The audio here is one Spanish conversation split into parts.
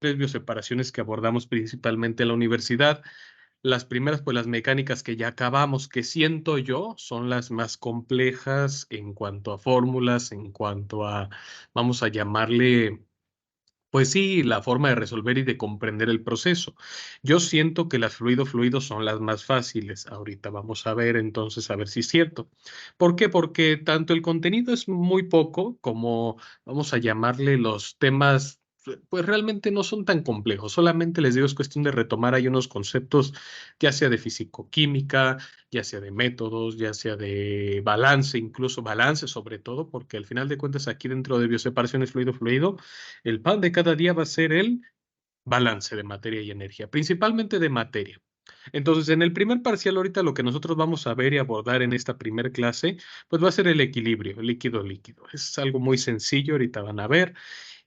tres bioseparaciones que abordamos principalmente en la universidad. Las primeras, pues las mecánicas que ya acabamos, que siento yo son las más complejas en cuanto a fórmulas, en cuanto a, vamos a llamarle, pues sí, la forma de resolver y de comprender el proceso. Yo siento que las fluido-fluido son las más fáciles. Ahorita vamos a ver entonces a ver si es cierto. ¿Por qué? Porque tanto el contenido es muy poco como, vamos a llamarle los temas, pues realmente no son tan complejos. Solamente les digo, es cuestión de retomar ahí unos conceptos, ya sea de fisicoquímica, ya sea de métodos, ya sea de balance, incluso balance sobre todo, porque al final de cuentas aquí dentro de bioseparaciones fluido-fluido, el pan de cada día va a ser el balance de materia y energía, principalmente de materia. Entonces, en el primer parcial, ahorita lo que nosotros vamos a ver y abordar en esta primer clase, pues va a ser el equilibrio, líquido-líquido. Es algo muy sencillo, ahorita van a ver.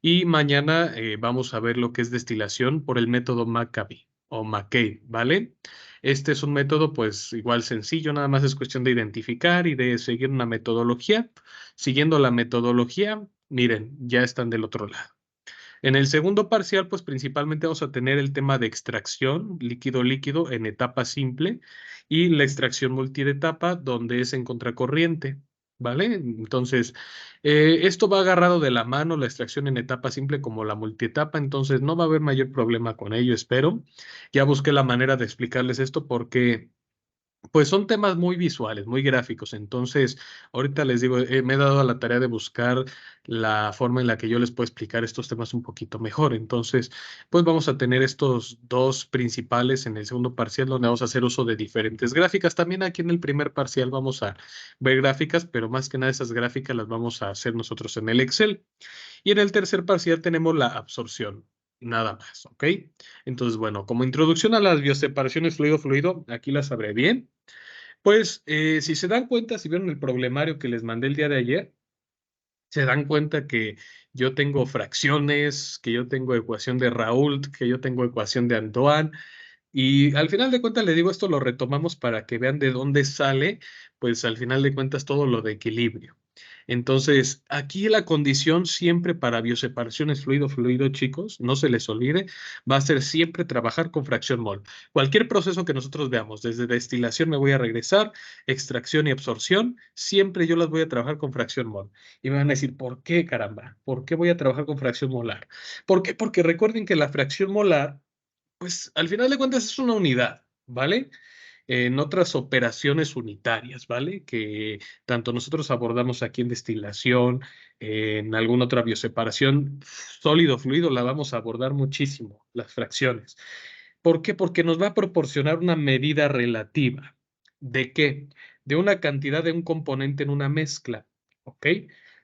Y mañana vamos a ver lo que es destilación por el método Maccabi o McCabe, ¿vale? Este es un método, pues igual sencillo, nada más es cuestión de identificar y de seguir una metodología. Siguiendo la metodología, miren, ya están del otro lado. En el segundo parcial, pues principalmente vamos a tener el tema de extracción líquido-líquido en etapa simple y la extracción multietapa donde es en contracorriente, ¿vale? Entonces, esto va agarrado de la mano, la extracción en etapa simple como la multietapa, entonces no va a haber mayor problema con ello, espero. Ya busqué la manera de explicarles esto porque pues son temas muy visuales, muy gráficos. Entonces, ahorita les digo, me he dado a la tarea de buscar la forma en la que yo les puedo explicar estos temas un poquito mejor. Entonces, pues vamos a tener estos dos principales en el segundo parcial, donde vamos a hacer uso de diferentes gráficas. También aquí en el primer parcial vamos a ver gráficas, pero más que nada esas gráficas las vamos a hacer nosotros en el Excel. Y en el tercer parcial tenemos la absorción. Nada más, ¿ok? Entonces, bueno, como introducción a las bioseparaciones fluido-fluido, aquí las sabré bien. Pues si se dan cuenta, si vieron el problemario que les mandé el día de ayer, se dan cuenta que yo tengo fracciones, que yo tengo ecuación de Raoult, que yo tengo ecuación de Antoine, y al final de cuentas le digo esto lo retomamos para que vean de dónde sale, pues al final de cuentas todo lo de equilibrio. Entonces, aquí la condición siempre para bioseparaciones fluido-fluido, chicos, no se les olvide, va a ser siempre trabajar con fracción mol. Cualquier proceso que nosotros veamos, desde destilación me voy a regresar, extracción y absorción, siempre yo las voy a trabajar con fracción mol. Y me van a decir, ¿por qué, caramba? ¿Por qué voy a trabajar con fracción molar? ¿Por qué? Porque recuerden que la fracción molar pues al final de cuentas es una unidad, ¿vale? En otras operaciones unitarias, ¿vale? Que tanto nosotros abordamos aquí en destilación, en alguna otra bioseparación, sólido, fluido, la vamos a abordar muchísimo, las fracciones. ¿Por qué? Porque nos va a proporcionar una medida relativa. ¿De qué? De una cantidad de un componente en una mezcla, ¿ok?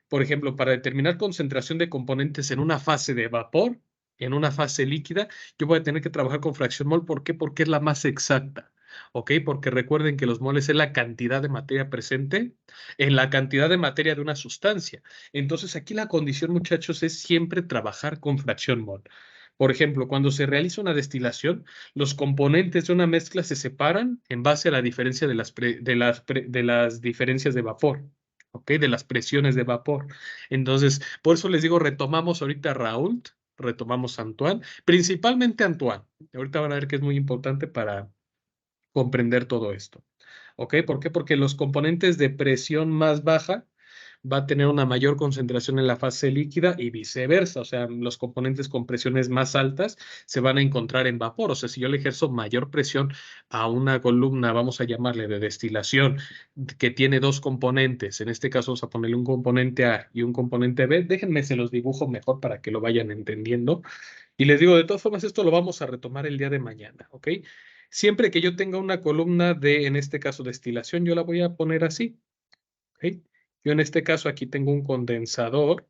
Por ejemplo, para determinar concentración de componentes en una fase de vapor, en una fase líquida, yo voy a tener que trabajar con fracción mol. ¿Por qué? Porque es la más exacta. ¿Ok? Porque recuerden que los moles es la cantidad de materia presente en la cantidad de materia de una sustancia. Entonces, aquí la condición, muchachos, es siempre trabajar con fracción mol. Por ejemplo, cuando se realiza una destilación, los componentes de una mezcla se separan en base a la diferencia de las diferencias de vapor. ¿Ok? De las presiones de vapor. Entonces, por eso les digo, retomamos ahorita Raoult, retomamos Antoine, principalmente Antoine. Ahorita van a ver que es muy importante para comprender todo esto. ¿Ok? ¿Por qué? Porque los componentes de presión más baja va a tener una mayor concentración en la fase líquida y viceversa. O sea, los componentes con presiones más altas se van a encontrar en vapor. O sea, si yo le ejerzo mayor presión a una columna, vamos a llamarle de destilación, que tiene dos componentes, en este caso vamos a ponerle un componente A y un componente B, déjenme se los dibujo mejor para que lo vayan entendiendo. Y les digo, de todas formas, esto lo vamos a retomar el día de mañana, ¿ok? Siempre que yo tenga una columna de, en este caso, destilación, yo la voy a poner así, ¿ok? Yo en este caso aquí tengo un condensador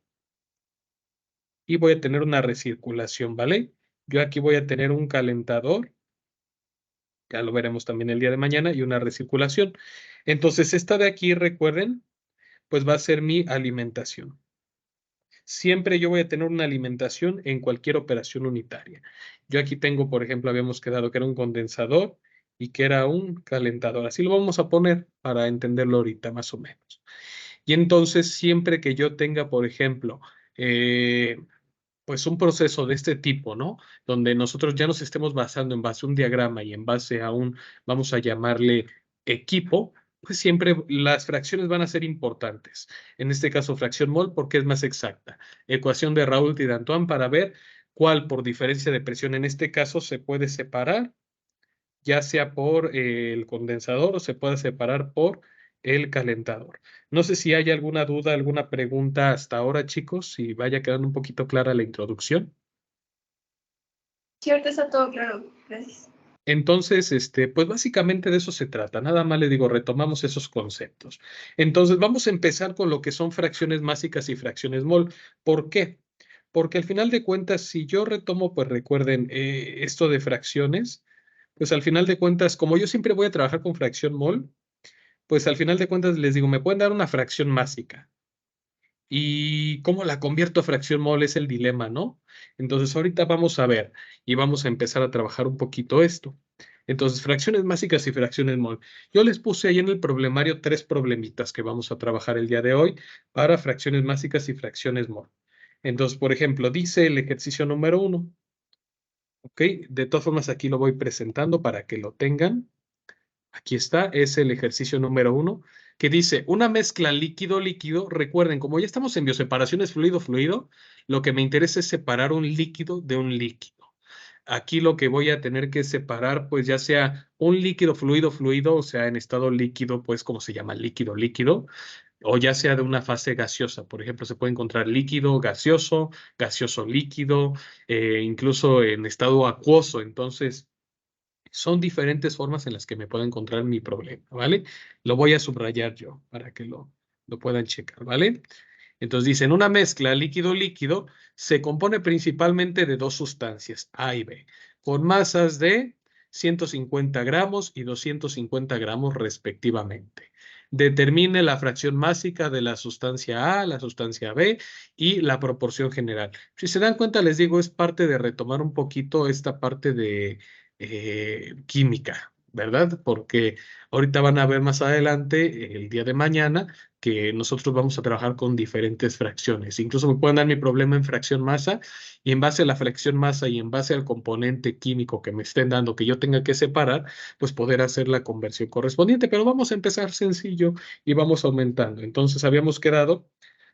y voy a tener una recirculación, ¿vale? Yo aquí voy a tener un calentador, ya lo veremos también el día de mañana, y una recirculación. Entonces, esta de aquí, recuerden, pues va a ser mi alimentación. Siempre yo voy a tener una alimentación en cualquier operación unitaria. Yo aquí tengo, por ejemplo, habíamos quedado que era un condensador y que era un calentador. Así lo vamos a poner para entenderlo ahorita, más o menos. Y entonces, siempre que yo tenga, por ejemplo, pues un proceso de este tipo, ¿no? Donde nosotros ya nos estemos basando en base a un diagrama y en base a un, vamos a llamarle equipo, pues siempre las fracciones van a ser importantes. En este caso, fracción mol, porque es más exacta. Ecuación de Raoult y Dantoine para ver cuál por diferencia de presión en este caso se puede separar, ya sea por el condensador o se puede separar por el calentador. No sé si hay alguna duda, alguna pregunta hasta ahora, chicos, si vaya quedando un poquito clara la introducción. Sí, ahorita está todo claro. Gracias. Entonces, pues básicamente de eso se trata. Nada más le digo, retomamos esos conceptos. Entonces, vamos a empezar con lo que son fracciones másicas y fracciones mol. ¿Por qué? Porque al final de cuentas, si yo retomo, pues recuerden esto de fracciones, pues al final de cuentas, como yo siempre voy a trabajar con fracción mol, pues al final de cuentas les digo, me pueden dar una fracción másica. ¿Y cómo la convierto a fracción mol? Es el dilema, ¿no? Entonces ahorita vamos a ver y vamos a empezar a trabajar un poquito esto. Entonces, fracciones mágicas y fracciones mol. Yo les puse ahí en el problemario 3 problemitas que vamos a trabajar el día de hoy para fracciones mágicas y fracciones mol. Entonces, por ejemplo, dice el ejercicio número 1. ¿Ok? De todas formas, aquí lo voy presentando para que lo tengan. Aquí está, es el ejercicio número 1, que dice una mezcla líquido-líquido. Recuerden, como ya estamos en bioseparaciones fluido-fluido, lo que me interesa es separar un líquido de un líquido. Aquí lo que voy a tener que separar, pues ya sea un líquido fluido-fluido, o sea, en estado líquido, pues como se llama líquido-líquido, o ya sea de una fase gaseosa. Por ejemplo, se puede encontrar líquido, gaseoso, gaseoso líquido, incluso en estado acuoso. Entonces, son diferentes formas en las que me puedo encontrar mi problema, ¿vale? Lo voy a subrayar yo para que lo puedan checar, ¿vale? Entonces dicen, una mezcla líquido-líquido se compone principalmente de dos sustancias, A y B, con masas de 150 gramos y 250 gramos respectivamente. Determine la fracción másica de la sustancia A, la sustancia B y la proporción general. Si se dan cuenta, les digo, es parte de retomar un poquito esta parte de química, ¿verdad? Porque ahorita van a ver más adelante, el día de mañana, que nosotros vamos a trabajar con diferentes fracciones. Incluso me pueden dar mi problema en fracción masa y en base a la fracción masa y en base al componente químico que me estén dando que yo tenga que separar, pues poder hacer la conversión correspondiente. Pero vamos a empezar sencillo y vamos aumentando. Entonces habíamos quedado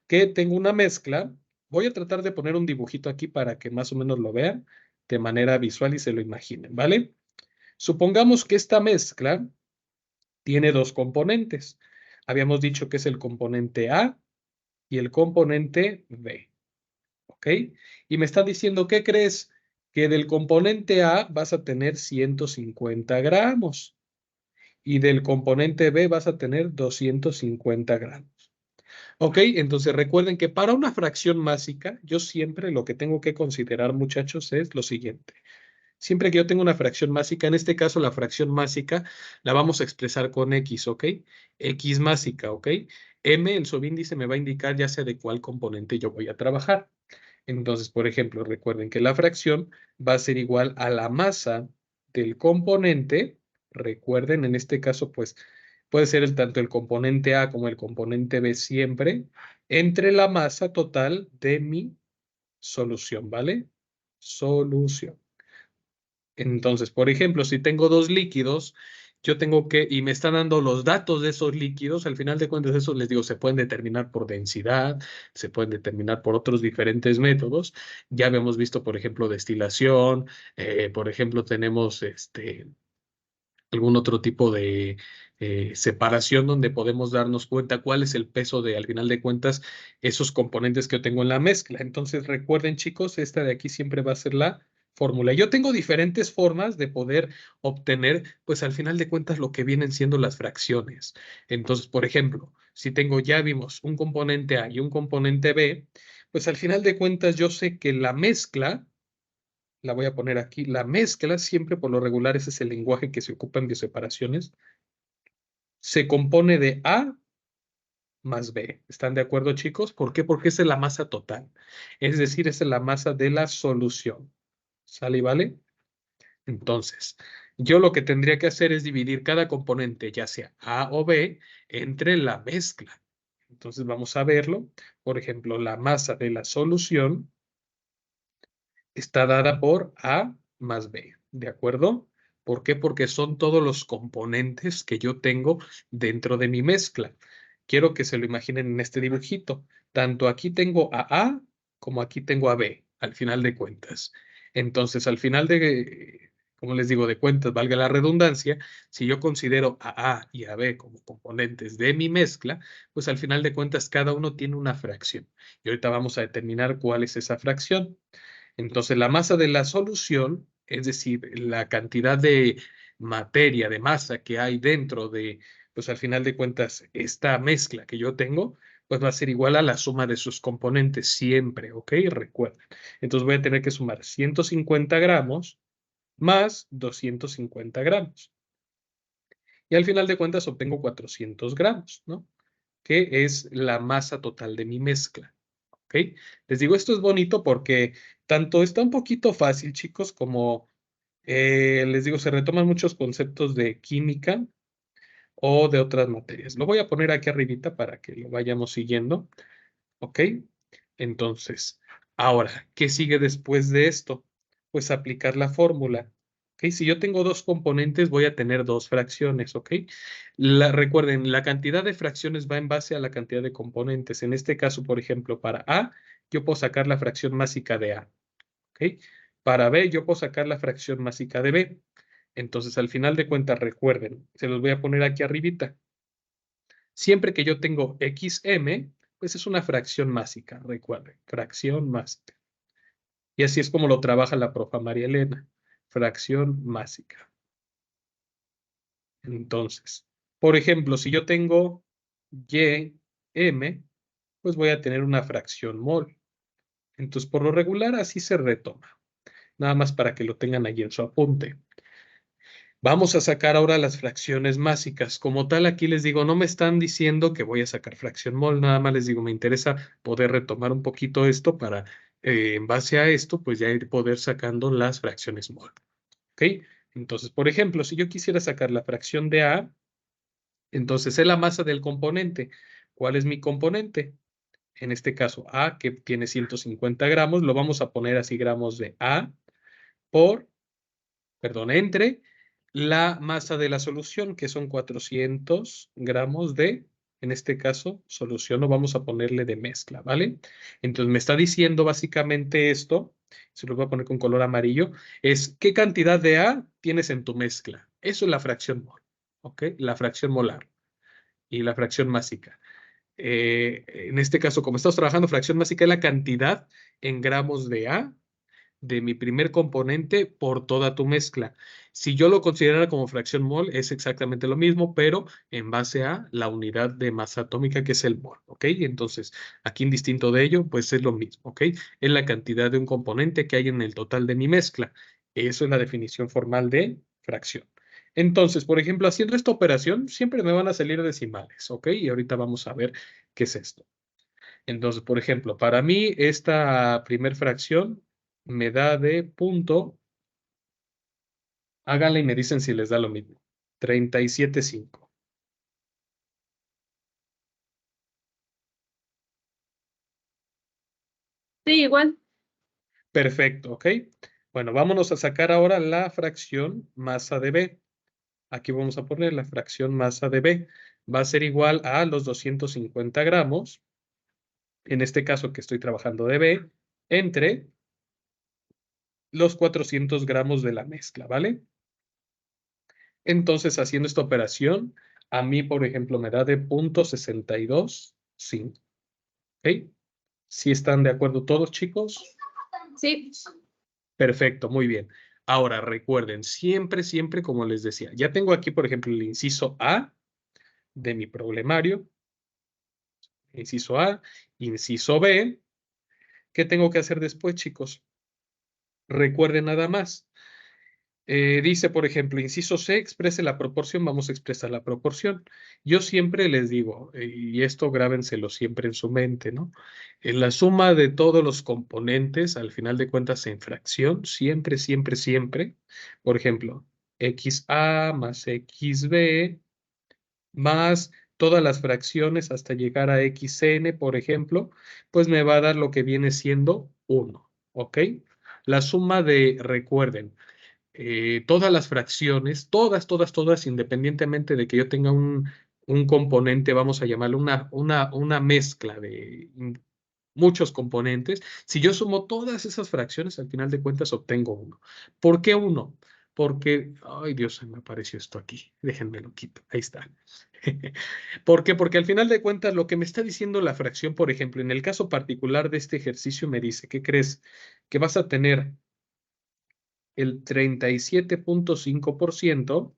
que tengo una mezcla. Voy a tratar de poner un dibujito aquí para que más o menos lo vean de manera visual y se lo imaginen, ¿vale? Supongamos que esta mezcla tiene dos componentes. Habíamos dicho que es el componente A y el componente B, ¿ok? Y me está diciendo, ¿qué crees? Que del componente A vas a tener 150 gramos y del componente B vas a tener 250 gramos. ¿Ok? Entonces recuerden que para una fracción másica, yo siempre lo que tengo que considerar, muchachos, es lo siguiente. Siempre que yo tenga una fracción másica, en este caso la fracción másica la vamos a expresar con X, ¿ok? X másica, ¿ok? M, el subíndice me va a indicar ya sea de cuál componente yo voy a trabajar. Entonces, por ejemplo, recuerden que la fracción va a ser igual a la masa del componente. Recuerden, en este caso, pues puede ser tanto el componente A como el componente B siempre, entre la masa total de mi solución, ¿vale? Solución. Entonces, por ejemplo, si tengo dos líquidos, yo tengo que, y me están dando los datos de esos líquidos, al final de cuentas, eso les digo, se pueden determinar por densidad, se pueden determinar por otros diferentes métodos. Ya habíamos visto, por ejemplo, destilación, por ejemplo, tenemos algún otro tipo de separación donde podemos darnos cuenta cuál es el peso de, al final de cuentas, esos componentes que yo tengo en la mezcla. Entonces, recuerden, chicos, esta de aquí siempre va a ser la fórmula. Yo tengo diferentes formas de poder obtener, pues al final de cuentas, lo que vienen siendo las fracciones. Entonces, por ejemplo, si tengo, ya vimos, un componente A y un componente B, pues al final de cuentas yo sé que la mezcla la voy a poner aquí, la mezcla, siempre por lo regular ese es el lenguaje que se ocupa en bioseparaciones, se compone de A más B. ¿Están de acuerdo, chicos? ¿Por qué? Porque esa es la masa total. Es decir, esa es la masa de la solución. ¿Sale y vale? Entonces, yo lo que tendría que hacer es dividir cada componente, ya sea A o B, entre la mezcla. Entonces, vamos a verlo. Por ejemplo, la masa de la solución está dada por A más B, ¿de acuerdo? ¿Por qué? Porque son todos los componentes que yo tengo dentro de mi mezcla. Quiero que se lo imaginen en este dibujito. Tanto aquí tengo a A como aquí tengo a B, al final de cuentas. Entonces, al final de, como les digo, de cuentas, valga la redundancia, si yo considero a A y a B como componentes de mi mezcla, pues al final de cuentas cada uno tiene una fracción. Y ahorita vamos a determinar cuál es esa fracción. Entonces, la masa de la solución, es decir, la cantidad de materia, de masa que hay dentro de, pues al final de cuentas, esta mezcla que yo tengo, pues va a ser igual a la suma de sus componentes siempre, ¿ok? Recuerden. Entonces voy a tener que sumar 150 gramos más 250 gramos. Y al final de cuentas obtengo 400 gramos, ¿no? Que es la masa total de mi mezcla. ¿Ok? Les digo, esto es bonito porque tanto está un poquito fácil, chicos, como les digo, se retoman muchos conceptos de química o de otras materias. Lo voy a poner aquí arribita para que lo vayamos siguiendo. ¿Ok? Entonces, ahora, ¿qué sigue después de esto? Pues aplicar la fórmula. ¿Ok? Si yo tengo dos componentes, voy a tener dos fracciones. ¿Ok? Recuerden, la cantidad de fracciones va en base a la cantidad de componentes. En este caso, por ejemplo, para A, yo puedo sacar la fracción másica de A. ¿Ok? Para B, yo puedo sacar la fracción másica de B. Entonces, al final de cuentas, recuerden, se los voy a poner aquí arribita. Siempre que yo tengo XM, pues es una fracción másica, recuerden, fracción másica. Y así es como lo trabaja la profa María Elena, fracción másica. Entonces, por ejemplo, si yo tengo YM, pues voy a tener una fracción mol. Entonces, por lo regular, así se retoma. Nada más para que lo tengan allí en su apunte. Vamos a sacar ahora las fracciones másicas. Como tal, aquí les digo, no me están diciendo que voy a sacar fracción mol, nada más les digo, me interesa poder retomar un poquito esto para, en base a esto, pues ya ir poder sacando las fracciones mol. ¿Ok? Entonces, por ejemplo, si yo quisiera sacar la fracción de A, entonces es la masa del componente. ¿Cuál es mi componente? En este caso, A, que tiene 150 gramos, lo vamos a poner así gramos de A por, perdón, entre la masa de la solución, que son 400 gramos de, en este caso, solución, o vamos a ponerle de mezcla, ¿vale? Entonces me está diciendo básicamente esto, se lo voy a poner con color amarillo, es qué cantidad de A tienes en tu mezcla. Eso es la fracción mol, ¿ok? La fracción molar y la fracción másica. En este caso, como estamos trabajando, fracción másica es la cantidad en gramos de A de mi primer componente por toda tu mezcla. Si yo lo considerara como fracción mol, es exactamente lo mismo, pero en base a la unidad de masa atómica que es el mol, ¿ok? Entonces, aquí indistinto de ello, pues es lo mismo, ¿ok? Es la cantidad de un componente que hay en el total de mi mezcla. Eso es la definición formal de fracción. Entonces, por ejemplo, haciendo esta operación, siempre me van a salir decimales, ¿ok? Y ahorita vamos a ver qué es esto. Entonces, por ejemplo, para mí esta primer fracción me da de punto, háganla y me dicen si les da lo mismo, 37,5. Sí, igual. Perfecto, ¿ok? Bueno, vámonos a sacar ahora la fracción masa de B. Aquí vamos a poner la fracción masa de B. Va a ser igual a los 250 gramos, en este caso que estoy trabajando de B, entre los 400 gramos de la mezcla, ¿vale? Entonces, haciendo esta operación, a mí, por ejemplo, me da de 0,625. ¿Ok? ¿Sí están de acuerdo todos, chicos? Sí. Perfecto, muy bien. Ahora, recuerden, siempre, siempre, como les decía, ya tengo aquí, por ejemplo, el inciso A de mi problemario. Inciso A, inciso B. ¿Qué tengo que hacer después, chicos? Recuerden nada más. Dice, por ejemplo, inciso C, exprese la proporción, vamos a expresar la proporción. Yo siempre les digo, y esto grábenselo siempre en su mente, ¿no? En la suma de todos los componentes, al final de cuentas, en fracción, siempre, siempre, siempre, por ejemplo, XA más XB más todas las fracciones hasta llegar a XN, por ejemplo, pues me va a dar lo que viene siendo 1, ¿ok? La suma de, recuerden, todas las fracciones, todas, independientemente de que yo tenga un componente, vamos a llamarlo una mezcla de muchos componentes, si yo sumo todas esas fracciones, al final de cuentas obtengo 1. ¿Por qué 1? Porque, ay Dios, se me apareció esto aquí. Déjenme lo quito. Ahí está. ¿Por qué? Porque al final de cuentas lo que me está diciendo la fracción, por ejemplo, en el caso particular de este ejercicio me dice, ¿qué crees? Que vas a tener el 37.5%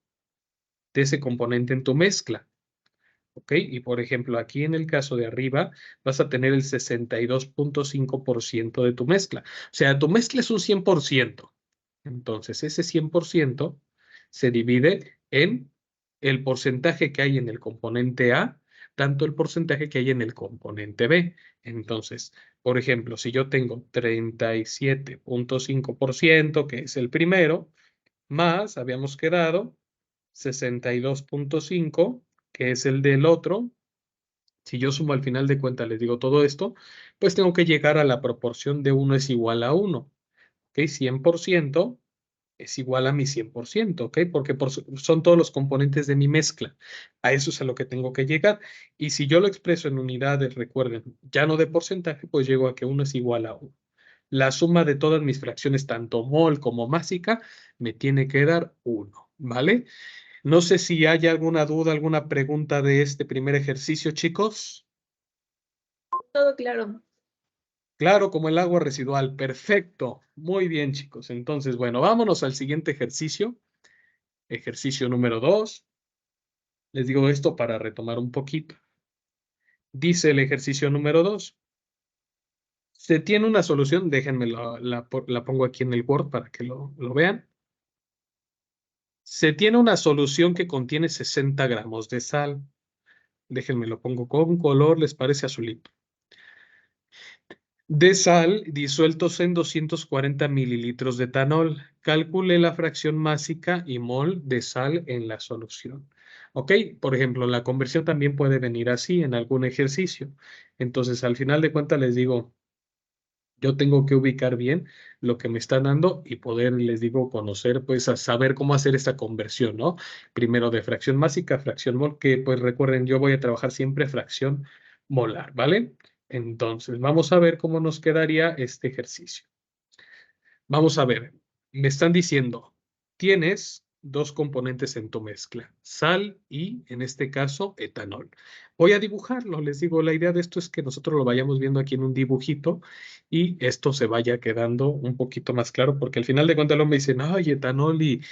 de ese componente en tu mezcla. ¿Ok? Y por ejemplo, aquí en el caso de arriba vas a tener el 62.5% de tu mezcla. O sea, tu mezcla es un 100%. Entonces, ese 100% se divide en el porcentaje que hay en el componente A, tanto el porcentaje que hay en el componente B. Entonces, por ejemplo, si yo tengo 37.5%, que es el primero, más, habíamos quedado, 62.5, que es el del otro. Si yo sumo al final de cuentas, les digo todo esto, pues tengo que llegar a la proporción de 1 es igual a 1. ¿Ok? 100% es igual a mi 100%, ¿ok? Porque son todos los componentes de mi mezcla. A eso es a lo que tengo que llegar. Y si yo lo expreso en unidades, recuerden, ya no de porcentaje, pues llego a que 1 es igual a 1. La suma de todas mis fracciones, tanto mol como másica, me tiene que dar 1, ¿vale? No sé si hay alguna duda, alguna pregunta de este primer ejercicio, chicos. Todo claro. Claro, como el agua residual. Perfecto. Muy bien, chicos. Entonces, bueno, vámonos al siguiente ejercicio. Ejercicio número 2. Les digo esto para retomar un poquito. Dice el ejercicio número 2. Se tiene una solución, déjenme la pongo aquí en el Word para que lo vean. Se tiene una solución que contiene 60 gramos de sal. Déjenme lo pongo con color, les parece azulito. De sal disueltos en 240 mililitros de etanol. Calcule la fracción másica y mol de sal en la solución. ¿Ok? Por ejemplo, la conversión también puede venir así en algún ejercicio. Entonces, al final de cuentas, les digo, yo tengo que ubicar bien lo que me están dando y poder, les digo, conocer, pues, a saber cómo hacer esta conversión, ¿no? Primero de fracción másica a fracción mol, que, pues, recuerden, yo voy a trabajar siempre fracción molar, ¿vale? Entonces, vamos a ver cómo nos quedaría este ejercicio. Vamos a ver, me están diciendo, tienes dos componentes en tu mezcla, sal y, en este caso, etanol. Voy a dibujarlo, les digo, la idea de esto es que nosotros lo vayamos viendo aquí en un dibujito y esto se vaya quedando un poquito más claro, porque al final de cuentas luego me dicen, ay, etanol y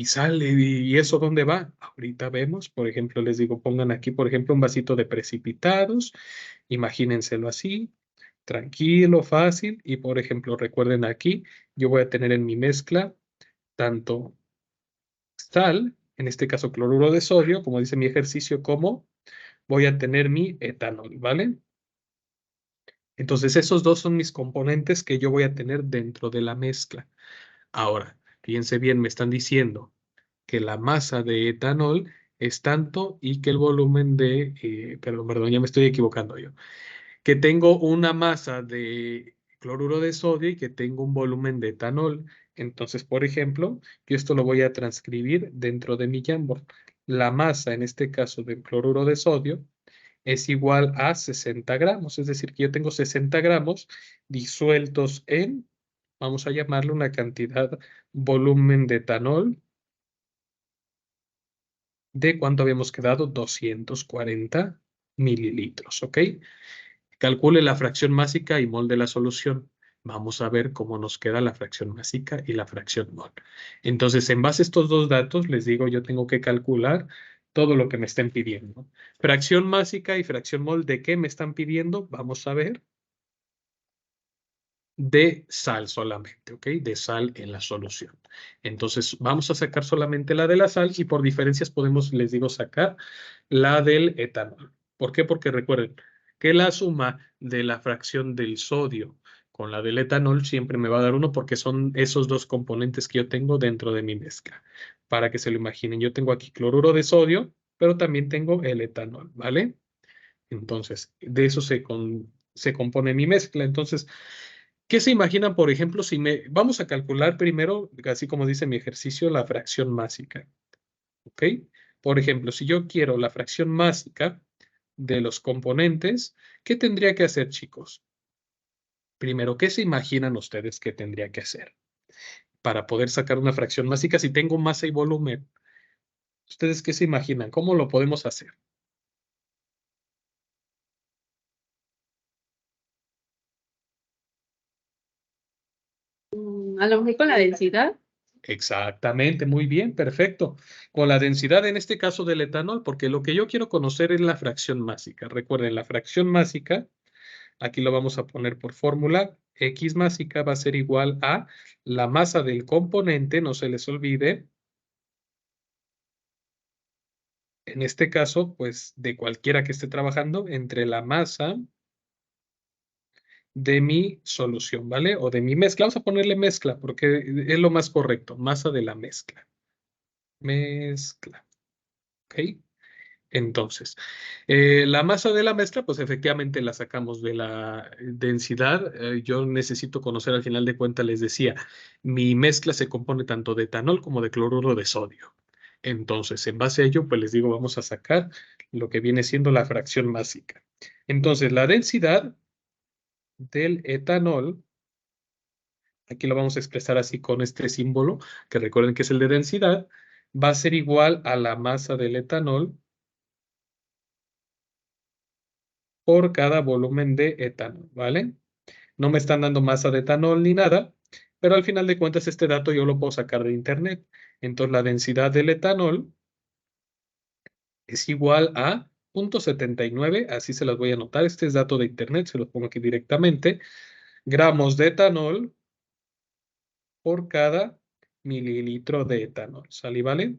sal, ¿y eso dónde va? Ahorita vemos, por ejemplo, les digo, pongan aquí, por ejemplo, un vasito de precipitados, imagínenselo así, tranquilo, fácil, y por ejemplo, recuerden aquí, yo voy a tener en mi mezcla tanto sal, en este caso cloruro de sodio, como dice mi ejercicio, como voy a tener mi etanol, ¿vale? Entonces, esos dos son mis componentes que yo voy a tener dentro de la mezcla. Ahora, fíjense bien, me están diciendo que la masa de etanol es tanto y que el volumen de, perdón, ya me estoy equivocando yo, que tengo una masa de cloruro de sodio y que tengo un volumen de etanol. Entonces, por ejemplo, yo esto lo voy a transcribir dentro de mi Jamboard. La masa, en este caso, del cloruro de sodio es igual a 60 gramos, es decir, que yo tengo 60 gramos disueltos en, vamos a llamarle una cantidad, volumen de etanol, de cuánto habíamos quedado, 240 mililitros, ¿ok? Calcule la fracción másica y mol de la solución. Vamos a ver cómo nos queda la fracción másica y la fracción mol. Entonces, en base a estos dos datos, les digo, yo tengo que calcular todo lo que me estén pidiendo. Fracción másica y fracción mol, ¿de qué me están pidiendo? Vamos a ver. De sal solamente, ¿ok? De sal en la solución. Entonces, vamos a sacar solamente la de la sal y por diferencias podemos, les digo, sacar la del etanol. ¿Por qué? Porque recuerden que la suma de la fracción del sodio con la del etanol siempre me va a dar 1 porque son esos dos componentes que yo tengo dentro de mi mezcla. Para que se lo imaginen, yo tengo aquí cloruro de sodio, pero también tengo el etanol, ¿vale? Entonces, de eso se compone mi mezcla. Entonces, ¿Qué se imaginan, por ejemplo, si vamos a calcular primero, así como dice mi ejercicio, la fracción másica? ¿Ok? Por ejemplo, si yo quiero la fracción másica de los componentes, ¿qué tendría que hacer, chicos? Primero, ¿qué se imaginan ustedes que tendría que hacer para poder sacar una fracción másica si tengo masa y volumen? ¿Ustedes qué se imaginan? ¿Cómo lo podemos hacer? A lo mejor con la densidad. Exactamente, muy bien, perfecto. Con la densidad en este caso del etanol, porque lo que yo quiero conocer es la fracción másica. Recuerden, la fracción másica, aquí lo vamos a poner por fórmula, X másica va a ser igual a la masa del componente, no se les olvide. En este caso, pues de cualquiera que esté trabajando, entre la masa de mi solución, ¿vale? O de mi mezcla. Vamos a ponerle mezcla porque es lo más correcto. Masa de la mezcla. Mezcla. ¿Ok? Entonces, la masa de la mezcla, pues efectivamente la sacamos de la densidad. Yo necesito conocer al final de cuentas, les decía, mi mezcla se compone tanto de etanol como de cloruro de sodio. Entonces, en base a ello, pues les digo, vamos a sacar lo que viene siendo la fracción másica. Entonces, la densidad del etanol, aquí lo vamos a expresar así con este símbolo, que recuerden que es el de densidad, va a ser igual a la masa del etanol por cada volumen de etanol, ¿vale? No me están dando masa de etanol ni nada, pero al final de cuentas este dato yo lo puedo sacar de internet. Entonces la densidad del etanol es igual a 0.79, así se las voy a anotar, este es dato de internet, se los pongo aquí directamente, gramos de etanol por cada mililitro de etanol, ¿sale? ¿Vale?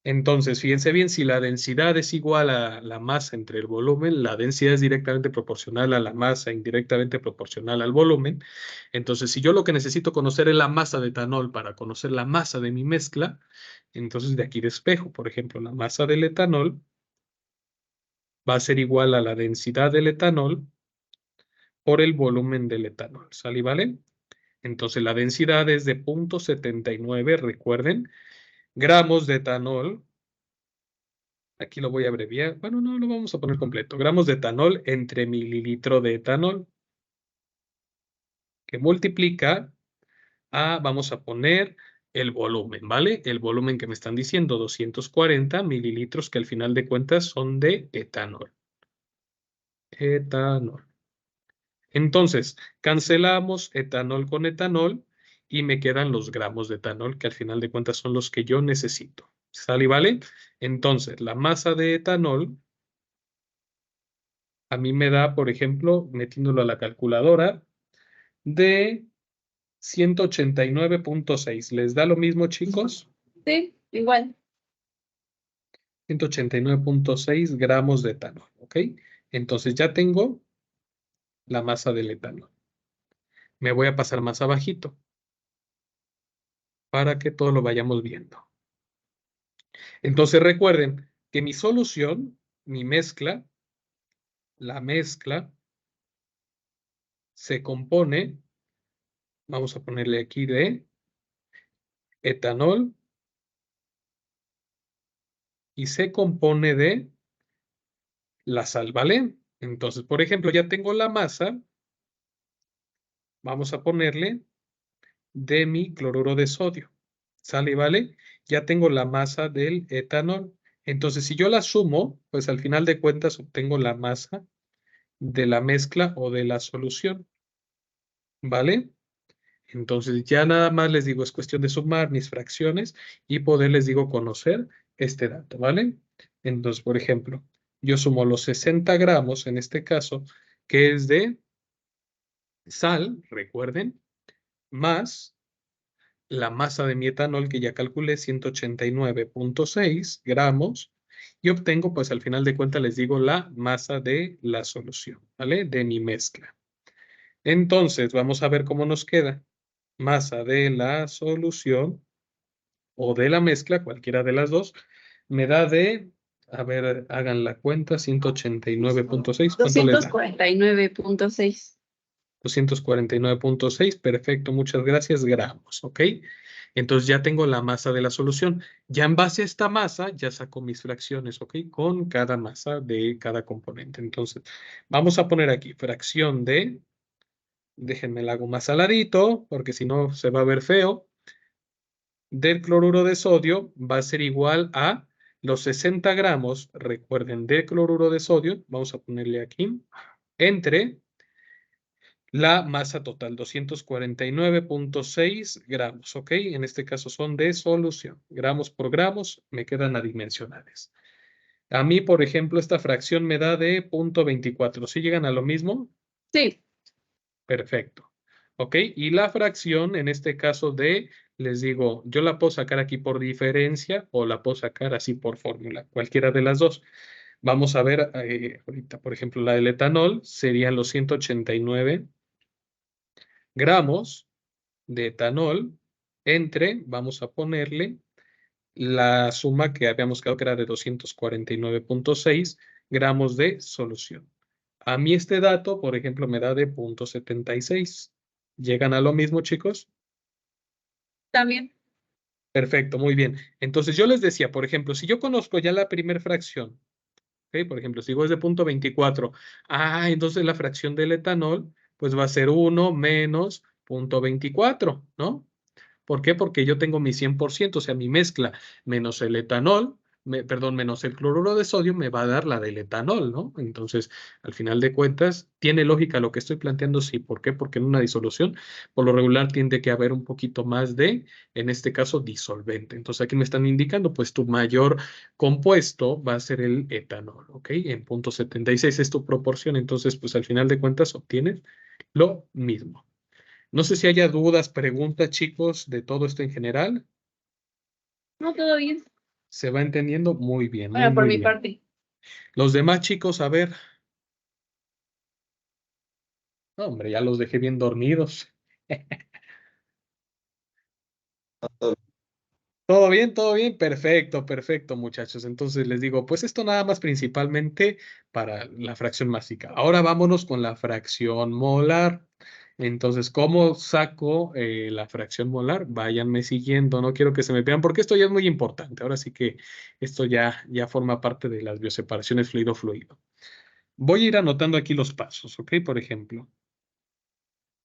Entonces, fíjense bien, si la densidad es igual a la masa entre el volumen, la densidad es directamente proporcional a la masa, indirectamente proporcional al volumen. Entonces, si yo lo que necesito conocer es la masa de etanol para conocer la masa de mi mezcla, entonces de aquí despejo, por ejemplo, la masa del etanol va a ser igual a la densidad del etanol por el volumen del etanol, ¿sale? ¿Vale? Entonces, la densidad es de 0.79, recuerden, gramos de etanol. Aquí lo voy a abreviar. Bueno, no, lo vamos a poner completo. Gramos de etanol entre mililitro de etanol, que multiplica a, vamos a poner el volumen, ¿vale? El volumen que me están diciendo, 240 mililitros, que al final de cuentas son de etanol. Etanol. Entonces, cancelamos etanol con etanol y me quedan los gramos de etanol, que al final de cuentas son los que yo necesito. ¿Sale y vale? Entonces, la masa de etanol a mí me da, por ejemplo, metiéndolo a la calculadora, de 189.6. ¿Les da lo mismo, chicos? Sí, igual. 189.6 gramos de etanol, ¿ok? Entonces ya tengo la masa del etanol. Me voy a pasar más abajito para que todo lo vayamos viendo. Entonces recuerden que mi solución, mi mezcla, la mezcla, se compone, vamos a ponerle aquí de etanol, y se compone de la sal, ¿vale? Entonces, por ejemplo, ya tengo la masa, vamos a ponerle de mi cloruro de sodio, ¿sale? ¿Vale? Ya tengo la masa del etanol. Entonces, si yo la sumo, pues al final de cuentas obtengo la masa de la mezcla o de la solución, ¿vale? Entonces, ya nada más les digo, es cuestión de sumar mis fracciones y poder, les digo, conocer este dato, ¿vale? Entonces, por ejemplo, yo sumo los 60 gramos, en este caso, que es de sal, recuerden, más la masa de mi etanol que ya calculé, 189.6 gramos, y obtengo, pues al final de cuentas les digo, la masa de la solución, ¿vale? De mi mezcla. Entonces, vamos a ver cómo nos queda. Masa de la solución o de la mezcla, cualquiera de las dos, me da de, a ver, hagan la cuenta, 189.6, ¿cuánto les da? 249.6. 249.6, perfecto, muchas gracias, gramos, ¿ok? Entonces ya tengo la masa de la solución. Ya en base a esta masa, ya saco mis fracciones, ¿ok? Con cada masa de cada componente. Entonces, vamos a poner aquí fracción de, déjenme la hago más saladito, porque si no se va a ver feo, del cloruro de sodio va a ser igual a los 60 gramos, recuerden, de cloruro de sodio, vamos a ponerle aquí, entre la masa total, 249.6 gramos, ¿ok? En este caso son de solución. Gramos por gramos me quedan adimensionales. A mí, por ejemplo, esta fracción me da de 0.24. ¿Sí llegan a lo mismo? Sí. Perfecto. ¿Ok? Y la fracción, en este caso de, les digo, yo la puedo sacar aquí por diferencia o la puedo sacar así por fórmula, cualquiera de las dos. Vamos a ver ahorita, por ejemplo, la del etanol serían los 189 gramos de etanol entre, vamos a ponerle la suma que habíamos quedado que era de 249.6 gramos de solución. A mí este dato, por ejemplo, me da de 0.76. ¿Llegan a lo mismo, chicos? También. Perfecto, muy bien. Entonces yo les decía, por ejemplo, si yo conozco ya la primera fracción, ¿ok? Por ejemplo, si digo es de 0.24, entonces la fracción del etanol, pues va a ser 1 menos 0.24, ¿no? ¿Por qué? Porque yo tengo mi 100%, o sea, mi mezcla menos el etanol, perdón, menos el cloruro de sodio me va a dar la del etanol, ¿no? Entonces, al final de cuentas, ¿tiene lógica lo que estoy planteando? Sí. ¿Por qué? Porque en una disolución, por lo regular, tiende que haber un poquito más de, en este caso, disolvente. Entonces, aquí me están indicando, pues, tu mayor compuesto va a ser el etanol, ¿ok? En 0.76 es tu proporción, entonces, pues, al final de cuentas, obtienes lo mismo. No sé si haya dudas, preguntas, chicos, de todo esto en general. No, todo bien. ¿Se va entendiendo? Muy bien, Bueno, por muy mi bien. parte. Los demás chicos, a ver. No, hombre, ya los dejé bien dormidos. Todo bien, perfecto, perfecto, muchachos. Entonces les digo, pues esto nada más principalmente para la fracción másica. Ahora vámonos con la fracción molar. Entonces, ¿cómo saco la fracción molar? Váyanme siguiendo, no quiero que se me vean porque esto ya es muy importante. Ahora sí que esto ya forma parte de las bioseparaciones fluido-fluido. Voy a ir anotando aquí los pasos, ¿ok? Por ejemplo,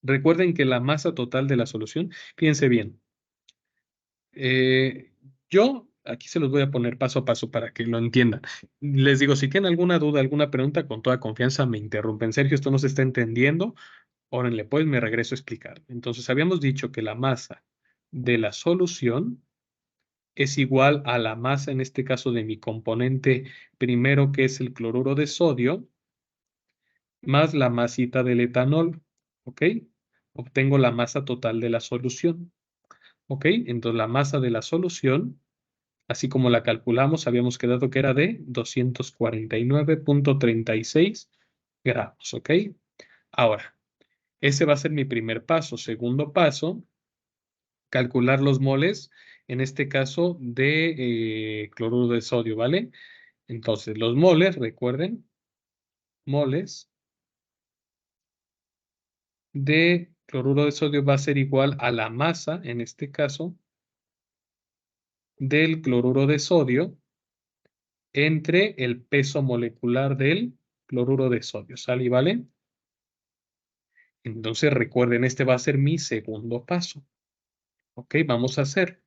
recuerden que la masa total de la solución, fíjense bien, Eh, yo aquí se los voy a poner paso a paso para que lo entiendan. Les digo, si tienen alguna duda, alguna pregunta, con toda confianza me interrumpen. Sergio, esto no se está entendiendo. Órenle, pues me regreso a explicar. Entonces, habíamos dicho que la masa de la solución es igual a la masa, en este caso, de mi componente primero, que es el cloruro de sodio, más la masita del etanol. ¿Ok? Obtengo la masa total de la solución. ¿Ok? Entonces, la masa de la solución, así como la calculamos, habíamos quedado que era de 249.36 gramos, ¿ok? Ahora, ese va a ser mi primer paso. Segundo paso, calcular los moles, en este caso de cloruro de sodio, ¿vale? Entonces, los moles, recuerden, moles de cloruro de sodio va a ser igual a la masa, en este caso, del cloruro de sodio entre el peso molecular del cloruro de sodio, ¿sale? ¿Vale? Entonces recuerden, este va a ser mi segundo paso. Ok, vamos a hacer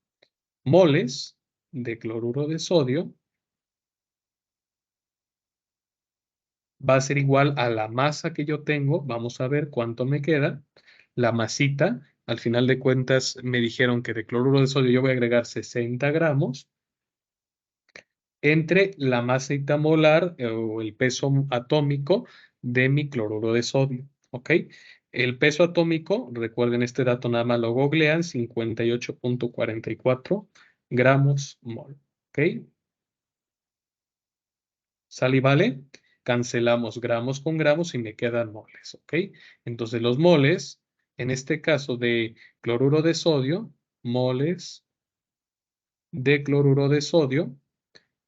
moles de cloruro de sodio. Va a ser igual a la masa que yo tengo. Vamos a ver cuánto me queda. La masita, al final de cuentas, me dijeron que de cloruro de sodio yo voy a agregar 60 gramos entre la masita molar o el peso atómico de mi cloruro de sodio. ¿Ok? El peso atómico, recuerden este dato, nada más lo googlean, 58.44 gramos mol. ¿Ok? ¿Sale y vale? Cancelamos gramos con gramos y me quedan moles. ¿Ok? Entonces los moles, en este caso de cloruro de sodio, moles de cloruro de sodio,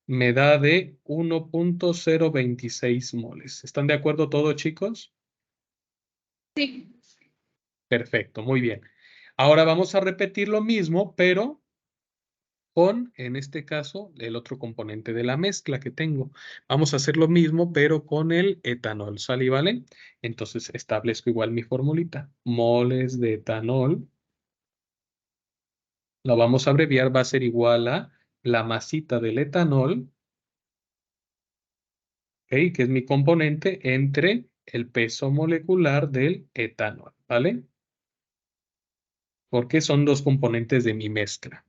me da de 1.026 moles. ¿Están de acuerdo todos, chicos? Sí. Perfecto, muy bien. Ahora vamos a repetir lo mismo, pero con, en este caso, el otro componente de la mezcla que tengo. Vamos a hacer lo mismo, pero con el etanol, ¿sale y vale? Entonces establezco igual mi formulita. Moles de etanol. Lo vamos a abreviar, va a ser igual a la masita del etanol, ¿ok? Que es mi componente entre el peso molecular del etanol, ¿vale? Porque son dos componentes de mi mezcla.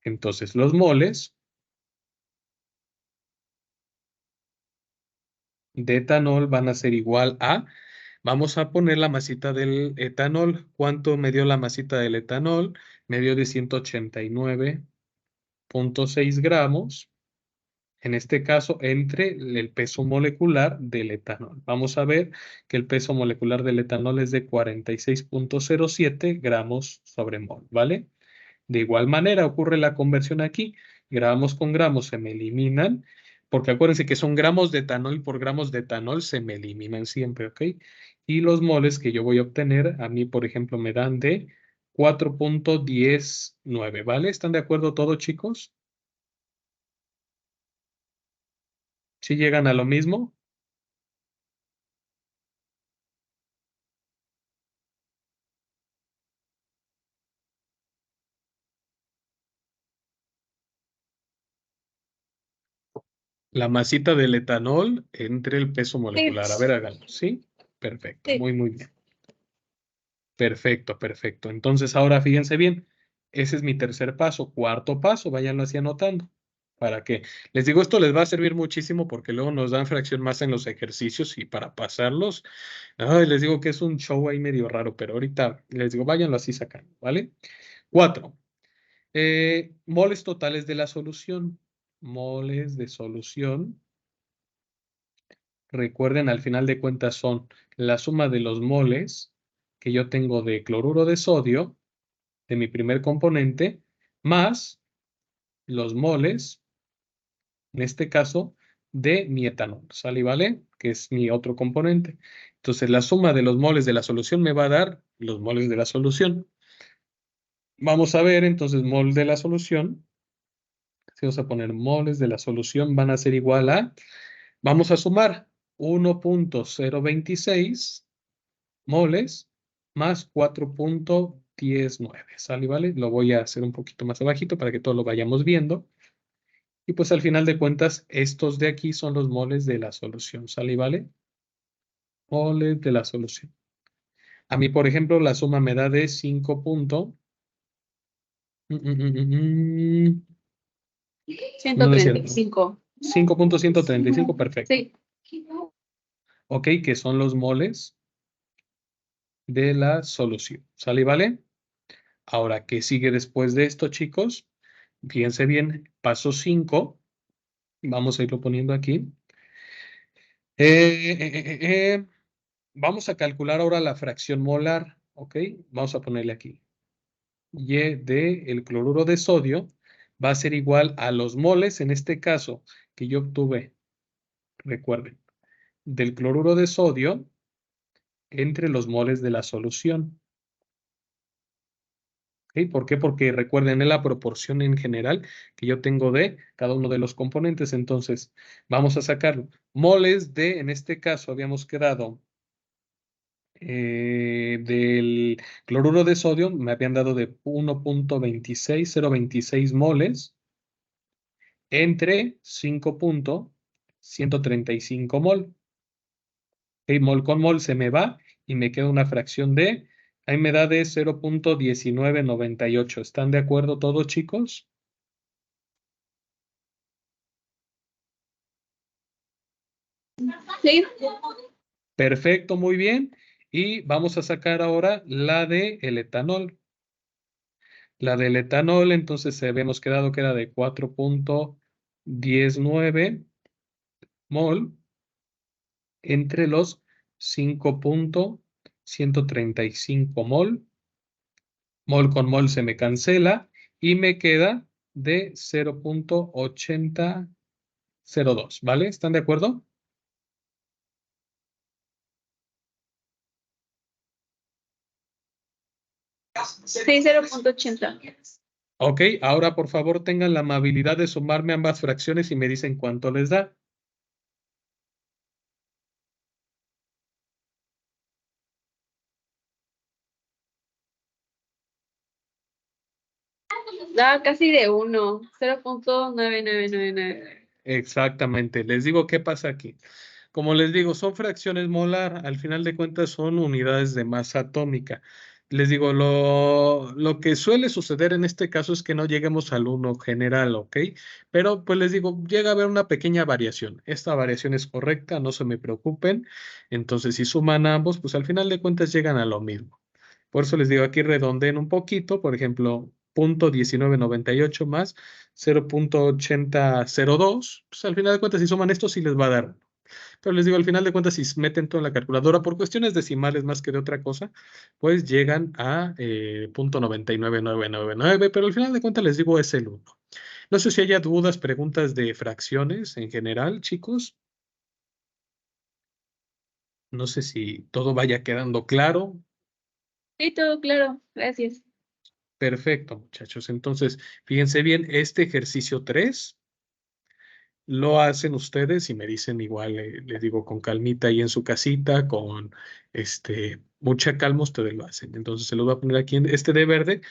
Entonces, los moles de etanol van a ser igual a, vamos a poner la masita del etanol. ¿Cuánto me dio la masita del etanol? Me dio de 189.6 gramos. En este caso, entre el peso molecular del etanol. Vamos a ver que el peso molecular del etanol es de 46.07 gramos sobre mol, ¿vale? De igual manera ocurre la conversión aquí. Gramos con gramos se me eliminan, porque acuérdense que son gramos de etanol por gramos de etanol se me eliminan siempre, ¿ok? Y los moles que yo voy a obtener, a mí, por ejemplo, me dan de 4.19, ¿vale? ¿Están de acuerdo todos, chicos? ¿Sí llegan a lo mismo? La masita del etanol entre el peso molecular. A ver, háganlo, ¿sí? Perfecto, Sí. muy bien. Perfecto, perfecto. Entonces ahora fíjense bien, ese es mi tercer paso. Cuarto paso, váyanlo así anotando. ¿Para qué? Les digo, esto les va a servir muchísimo porque luego nos dan fracción más en los ejercicios y para pasarlos, ay, les digo que es un show ahí medio raro, pero ahorita les digo, váyanlo así sacando, ¿vale? 4. Moles totales de la solución. Moles de solución. Recuerden, al final de cuentas son la suma de los moles que yo tengo de cloruro de sodio, de mi primer componente, más los moles, en este caso, de mi etanol, ¿sale y vale? Que es mi otro componente. Entonces, la suma de los moles de la solución me va a dar los moles de la solución. Vamos a ver, entonces, mol de la solución. Si vamos a poner moles de la solución, van a ser igual a, vamos a sumar 1.026 moles más 4.19. ¿Sale, vale? Lo voy a hacer un poquito más abajito para que todo lo vayamos viendo. Y pues al final de cuentas, estos de aquí son los moles de la solución. ¿Sale, vale? Moles de la solución. A mí, por ejemplo, la suma me da de 5. 135. 5.135, perfecto. Sí. Ok, que son los moles de la solución. ¿Sale, vale? Ahora, ¿qué sigue después de esto, chicos? Fíjense bien, paso 5. Vamos a irlo poniendo aquí. Vamos a calcular ahora la fracción molar, ¿ok? Vamos a ponerle aquí. Y de el cloruro de sodio va a ser igual a los moles, en este caso, que yo obtuve, recuerden, del cloruro de sodio entre los moles de la solución. ¿Ok? ¿Por qué? Porque recuerden, es la proporción en general que yo tengo de cada uno de los componentes. Entonces, vamos a sacarlo. Moles de, en este caso, habíamos quedado del cloruro de sodio, me habían dado de 1.26026 moles entre 5.135 mol. Okay, mol con mol se me va y me queda una fracción de, ahí me da de 0.1998. ¿Están de acuerdo todos, chicos? Sí. Perfecto, muy bien. Y vamos a sacar ahora la de el etanol. La del etanol, entonces habíamos quedado que era de 4.19 mol entre los 5.135 mol. Mol con mol se me cancela y me queda de 0.8002, ¿vale? ¿Están de acuerdo? Sí, 0.80. Ok, ahora por favor tengan la amabilidad de sumarme ambas fracciones y me dicen cuánto les da. Da casi de 1. 0.9999. Exactamente, les digo qué pasa aquí. Como les digo, son fracciones molar, al final de cuentas son unidades de masa atómica. Les digo, lo que suele suceder en este caso es que no lleguemos al 1 general, ¿ok? Pero pues les digo, llega a haber una pequeña variación. Esta variación es correcta, no se me preocupen. Entonces, si suman ambos, pues al final de cuentas llegan a lo mismo. Por eso les digo, aquí redondeen un poquito, por ejemplo, 0.1998 más 0.8002, pues al final de cuentas, si suman esto, sí les va a dar. Pero les digo, al final de cuentas, si meten todo en la calculadora por cuestiones decimales más que de otra cosa, pues llegan a 0.99999, pero al final de cuentas les digo es el 1. No sé si haya dudas, preguntas de fracciones en general, chicos. No sé si todo vaya quedando claro. Sí, todo claro. Gracias. Perfecto, muchachos. Entonces, fíjense bien, este ejercicio 3 lo hacen ustedes y me dicen igual, les digo con calmita ahí en su casita, con mucha calma, ustedes lo hacen. Entonces se lo voy a poner aquí en este de verde,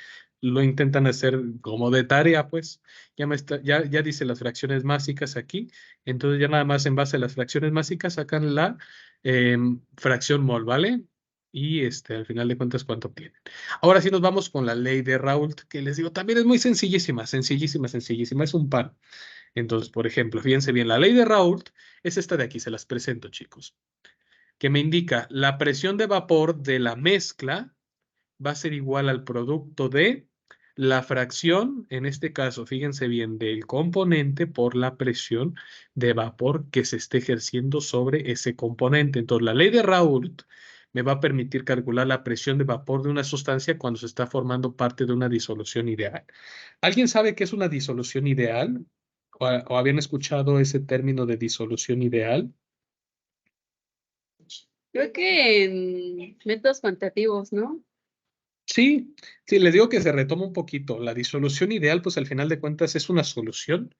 lo intentan hacer como de tarea, pues ya dice las fracciones básicas aquí, entonces ya nada más en base a las fracciones básicas sacan la fracción mol, ¿vale? Y al final de cuentas, ¿cuánto obtienen? Ahora sí nos vamos con la ley de Raoult, que les digo, también es muy sencillísima, sencillísima, sencillísima, es un par. Entonces, por ejemplo, fíjense bien, la ley de Raoult es esta de aquí, se las presento, chicos, que me indica la presión de vapor de la mezcla va a ser igual al producto de la fracción, en este caso, fíjense bien, del componente por la presión de vapor que se esté ejerciendo sobre ese componente. Entonces, la ley de Raoult me va a permitir calcular la presión de vapor de una sustancia cuando se está formando parte de una disolución ideal. ¿Alguien sabe qué es una disolución ideal? ¿O habían escuchado ese término de disolución ideal? Creo que en métodos cuantitativos, ¿no? Sí, sí, les digo que se retoma un poquito. La disolución ideal, pues al final de cuentas es una solución.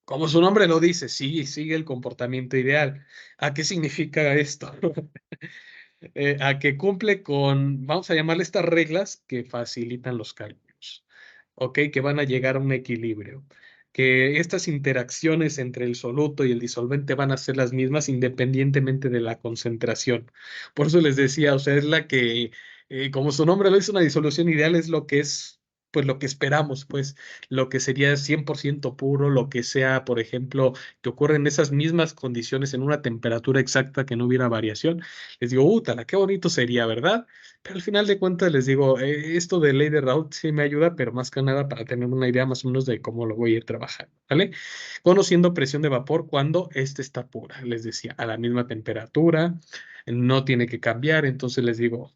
Como su nombre lo dice, sigue el comportamiento ideal. ¿A qué significa esto? A que cumple con, vamos a llamarle estas reglas que facilitan los cálculos, ¿ok? Que van a llegar a un equilibrio. Que estas interacciones entre el soluto y el disolvente van a ser las mismas independientemente de la concentración. Por eso les decía, o sea, es la que, como su nombre lo dice, una disolución ideal es lo que es, pues lo que esperamos, pues lo que sería 100% puro, lo que sea, por ejemplo, que ocurre en esas mismas condiciones en una temperatura exacta que no hubiera variación. Les digo, útala, qué bonito sería, ¿verdad? Pero al final de cuentas les digo, esto de ley de Raoult sí me ayuda, pero más que nada para tener una idea más o menos de cómo lo voy a ir trabajando, ¿vale? Conociendo presión de vapor cuando éste está pura, les decía, a la misma temperatura, no tiene que cambiar, entonces les digo,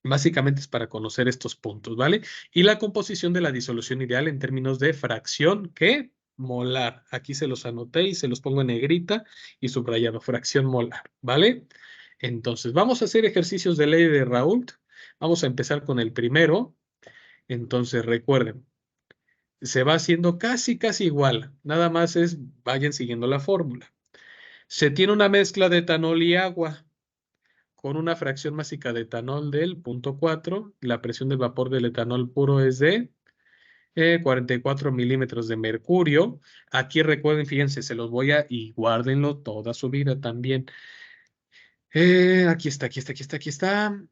básicamente es para conocer estos puntos, ¿vale? Y la composición de la disolución ideal en términos de fracción, ¿qué? Molar. Aquí se los anoté y se los pongo en negrita y subrayado, fracción molar, ¿vale? Entonces, vamos a hacer ejercicios de ley de Raoult. Vamos a empezar con el primero. Entonces, recuerden, se va haciendo casi, casi igual. Nada más es, vayan siguiendo la fórmula. Se tiene una mezcla de etanol y agua con una fracción másica de etanol del 0.4. La presión del vapor del etanol puro es de 44 milímetros de mercurio. Aquí recuerden, fíjense, se los voy a, y guárdenlo toda su vida también. Aquí está, aquí está, aquí está, aquí está.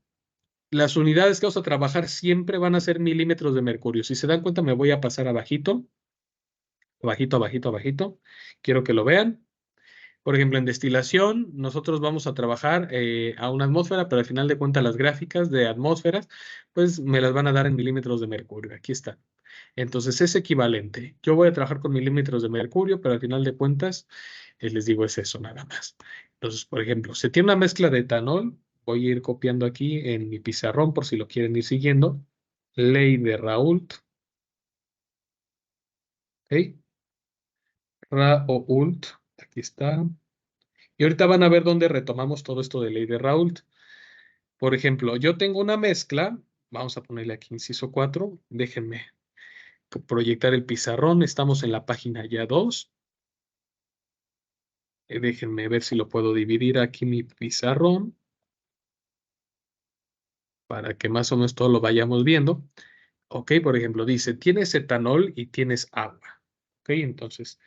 Las unidades que vamos a trabajar siempre van a ser milímetros de mercurio. Si se dan cuenta, me voy a pasar abajito, abajito, abajito, abajito. Quiero que lo vean. Por ejemplo, en destilación, nosotros vamos a trabajar a una atmósfera, pero al final de cuentas las gráficas de atmósferas, pues me las van a dar en milímetros de mercurio. Aquí está. Entonces es equivalente. Yo voy a trabajar con milímetros de mercurio, pero al final de cuentas, les digo, es eso nada más. Entonces, por ejemplo, se tiene una mezcla de etanol. Voy a ir copiando aquí en mi pizarrón por si lo quieren ir siguiendo. Ley de Raoult. ¿Ok? Raoult. Aquí está. Y ahorita van a ver dónde retomamos todo esto de ley de Raoult. Por ejemplo, yo tengo una mezcla, Vamos a ponerle aquí inciso 4. Déjenme proyectar el pizarrón. Estamos en la página ya 2. Déjenme ver si lo puedo dividir aquí mi pizarrón para que más o menos todo lo vayamos viendo. Ok, por ejemplo, dice, tienes etanol y tienes agua. Ok, entonces,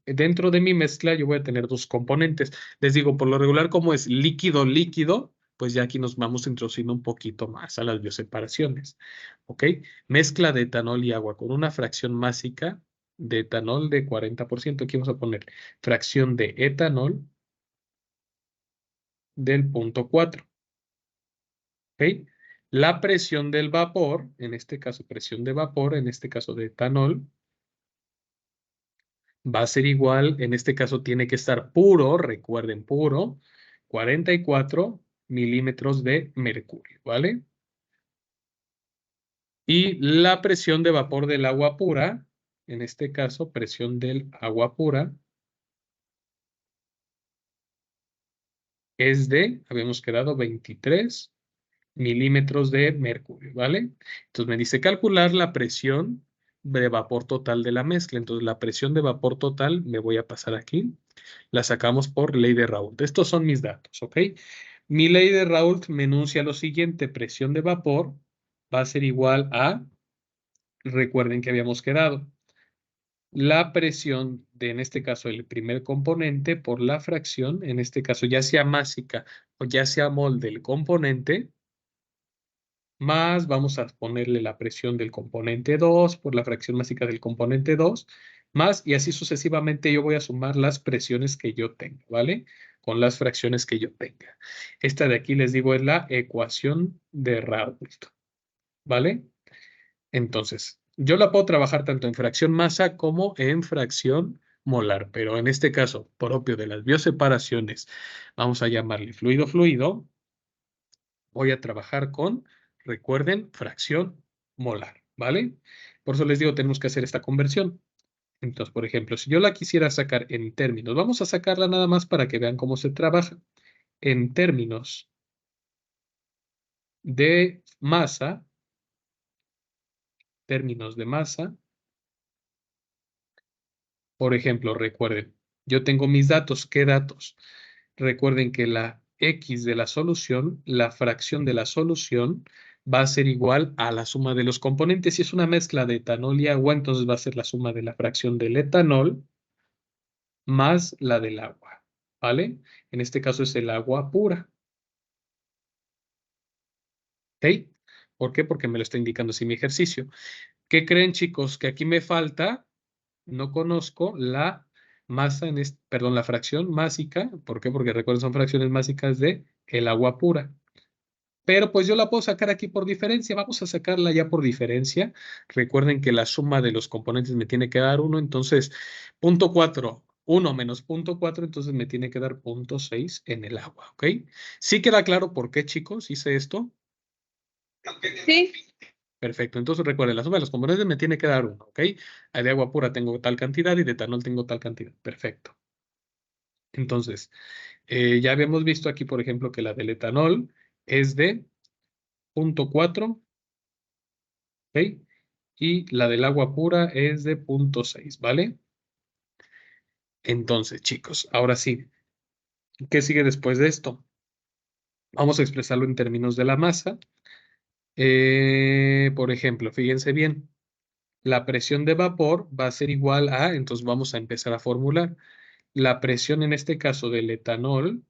dentro de mi mezcla yo voy a tener dos componentes. Les digo, por lo regular, como es líquido, pues ya aquí nos vamos introduciendo un poquito más a las bioseparaciones. Ok, mezcla de etanol y agua con una fracción másica de etanol de 40%. Aquí vamos a poner fracción de etanol del 0.4. ¿Ok? La presión del vapor, en este caso presión de vapor, en este caso de etanol, va a ser igual, en este caso tiene que estar puro, recuerden puro, 44 milímetros de mercurio, ¿vale? Y la presión de vapor del agua pura, en este caso presión del agua pura, es de, habíamos quedado 23 milímetros de mercurio, ¿vale? Entonces me dice calcular la presión de vapor total de la mezcla. Entonces la presión de vapor total, me voy a pasar aquí, la sacamos por ley de Raoult. Estos son mis datos, ¿ok? Mi ley de Raoult me enuncia lo siguiente, presión de vapor va a ser igual a, recuerden que habíamos quedado, la presión de, en este caso, el primer componente por la fracción, en este caso ya sea másica o ya sea mol del componente, más vamos a ponerle la presión del componente 2 por la fracción másica del componente 2, más y así sucesivamente yo voy a sumar las presiones que yo tenga, ¿vale? Con las fracciones que yo tenga. Esta de aquí les digo es la ecuación de Raoult, ¿vale? Entonces, yo la puedo trabajar tanto en fracción masa como en fracción molar, pero en este caso propio de las bioseparaciones, vamos a llamarle fluido-fluido, voy a trabajar con, recuerden, fracción molar, ¿vale? Por eso les digo, tenemos que hacer esta conversión. Entonces, por ejemplo, si yo la quisiera sacar en términos, vamos a sacarla nada más para que vean cómo se trabaja. En de masa, términos de masa, por ejemplo, recuerden, yo tengo mis datos. ¿Qué datos? Recuerden que la X de la solución, la fracción de la solución, va a ser igual a la suma de los componentes. Si es una mezcla de etanol y agua, entonces va a ser la suma de la fracción del etanol más la del agua, ¿vale? En este caso es el agua pura. ¿Ok? ¿Por qué? Porque me lo está indicando así mi ejercicio. ¿Qué creen, chicos? Que aquí me falta, no conozco la masa, perdón, la fracción másica. ¿Por qué? Porque recuerden, son fracciones másicas de el agua pura. Pero pues yo la puedo sacar aquí por diferencia. Vamos a sacarla ya por diferencia. Recuerden que la suma de los componentes me tiene que dar 1. Entonces, 0.4. 1 menos 0.4, entonces me tiene que dar 0.6 en el agua, ¿ok? ¿Sí queda claro por qué, chicos, hice esto? Sí. Perfecto. Entonces recuerden, la suma de los componentes me tiene que dar 1, ¿ok? De agua pura tengo tal cantidad y de etanol tengo tal cantidad. Perfecto. Entonces, ya habíamos visto aquí, por ejemplo, que la del etanol es de 0.4, ¿ok? Y la del agua pura es de 0.6, ¿vale? Entonces, chicos, ahora sí, ¿qué sigue después de esto? Vamos a expresarlo en términos de la masa. Por ejemplo, fíjense bien, la presión de vapor va a ser igual a, entonces vamos a empezar a formular, la presión en este caso del etanol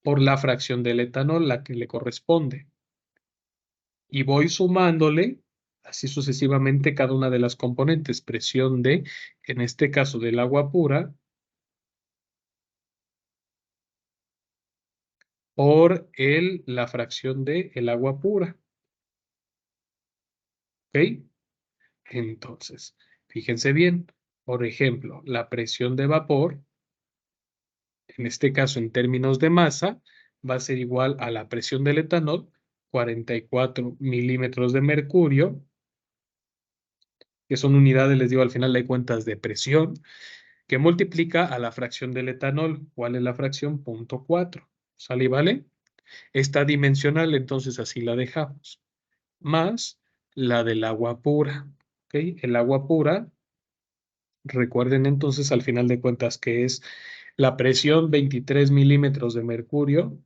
por la fracción del etanol, la que le corresponde. Y voy sumándole, así sucesivamente, cada una de las componentes. Presión de, en este caso del agua pura, por la fracción de el agua pura. ¿Ok? Entonces, fíjense bien. Por ejemplo, la presión de vapor, en este caso en términos de masa, va a ser igual a la presión del etanol, 44 milímetros de mercurio, que son unidades, les digo, al final hay cuentas de presión, que multiplica a la fracción del etanol. ¿Cuál es la fracción? 0.4. ¿Sale y vale? Está dimensional, entonces así la dejamos. Más la del agua pura. ¿Ok? El agua pura, recuerden entonces al final de cuentas que es la presión 23 milímetros de mercurio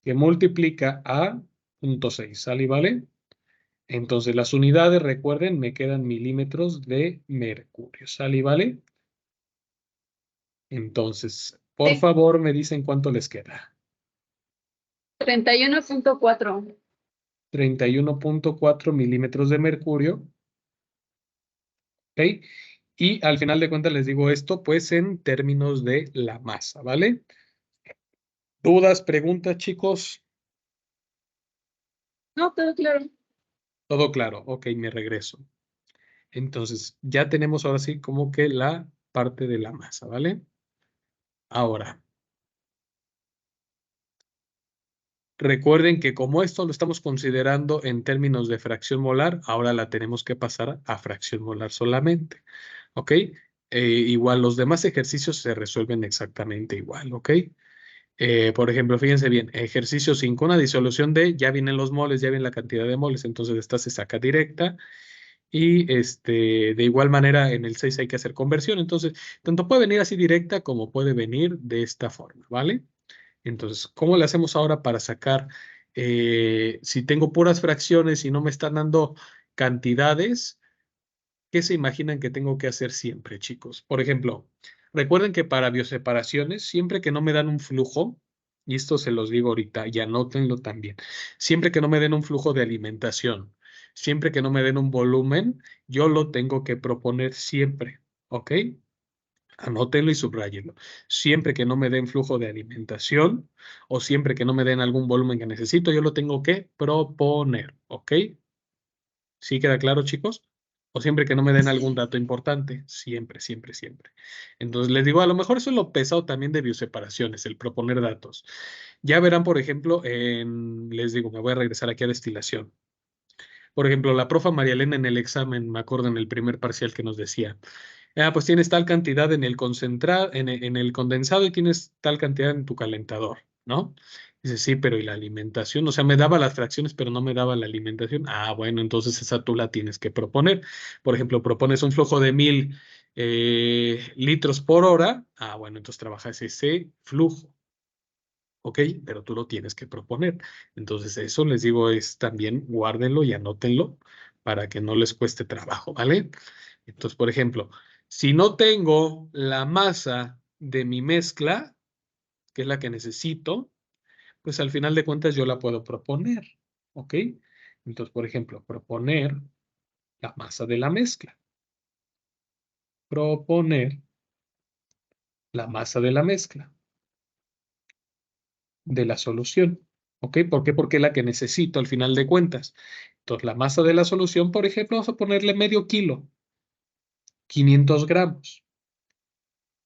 que multiplica a 0.6, ¿sale y vale? Entonces las unidades, recuerden, me quedan milímetros de mercurio, ¿sale y vale? Entonces, por Sí. favor, me dicen cuánto les queda. 31.4. 31.4 milímetros de mercurio. ¿Ok? Y al final de cuentas les digo esto, pues en términos de la masa, ¿vale? ¿Dudas, preguntas, chicos? No, todo claro. Todo claro. Ok, me regreso. Entonces, ya tenemos ahora sí como que la parte de la masa, ¿vale? Ahora, recuerden que como esto lo estamos considerando en términos de fracción molar, ahora la tenemos que pasar a fracción molar solamente, ¿ok? Igual los demás ejercicios se resuelven exactamente igual, ¿ok? Por ejemplo, fíjense bien, ejercicio 5, una disolución de, ya vienen los moles, ya viene la cantidad de moles, entonces esta se saca directa. Y de igual manera en el 6 hay que hacer conversión, entonces tanto puede venir así directa como puede venir de esta forma, ¿vale? Entonces, ¿cómo le hacemos ahora para sacar, si tengo puras fracciones y no me están dando cantidades? ¿Qué se imaginan que tengo que hacer siempre, chicos? Por ejemplo, recuerden que para bioseparaciones, siempre que no me dan un flujo, y esto se los digo ahorita, y anótenlo también, siempre que no me den un flujo de alimentación, siempre que no me den un volumen, yo lo tengo que proponer siempre, ¿ok? Anótenlo y subrayenlo. Siempre que no me den flujo de alimentación o siempre que no me den algún volumen que necesito, yo lo tengo que proponer, ¿ok? ¿Sí queda claro, chicos? O siempre que no me den algún dato importante. Siempre, siempre, siempre. Entonces, les digo, a lo mejor eso es lo pesado también de bioseparaciones, el proponer datos. Ya verán, por ejemplo, les digo, me voy a regresar aquí a destilación. Por ejemplo, la profa María Elena en el examen, me acuerdo en el primer parcial que nos decía, pues tienes tal cantidad en el concentrado, en el condensado y tienes tal cantidad en tu calentador, ¿no? Dice, sí, pero ¿y la alimentación? O sea, me daba las fracciones, pero no me daba la alimentación. Ah, bueno, entonces esa tú la tienes que proponer. Por ejemplo, propones un flujo de 1000 litros por hora. Ah, bueno, entonces trabajas ese flujo. ¿Ok? Pero tú lo tienes que proponer. Entonces, eso les digo es también guárdenlo y anótenlo para que no les cueste trabajo, ¿vale? Entonces, por ejemplo, si no tengo la masa de mi mezcla, que es la que necesito, pues al final de cuentas yo la puedo proponer, ¿ok? Entonces, por ejemplo, proponer la masa de la mezcla. Proponer la masa de la mezcla, de la solución. ¿Ok? ¿Por qué? Porque es la que necesito al final de cuentas. Entonces, la masa de la solución, por ejemplo, vamos a ponerle medio kilo, 500 gramos.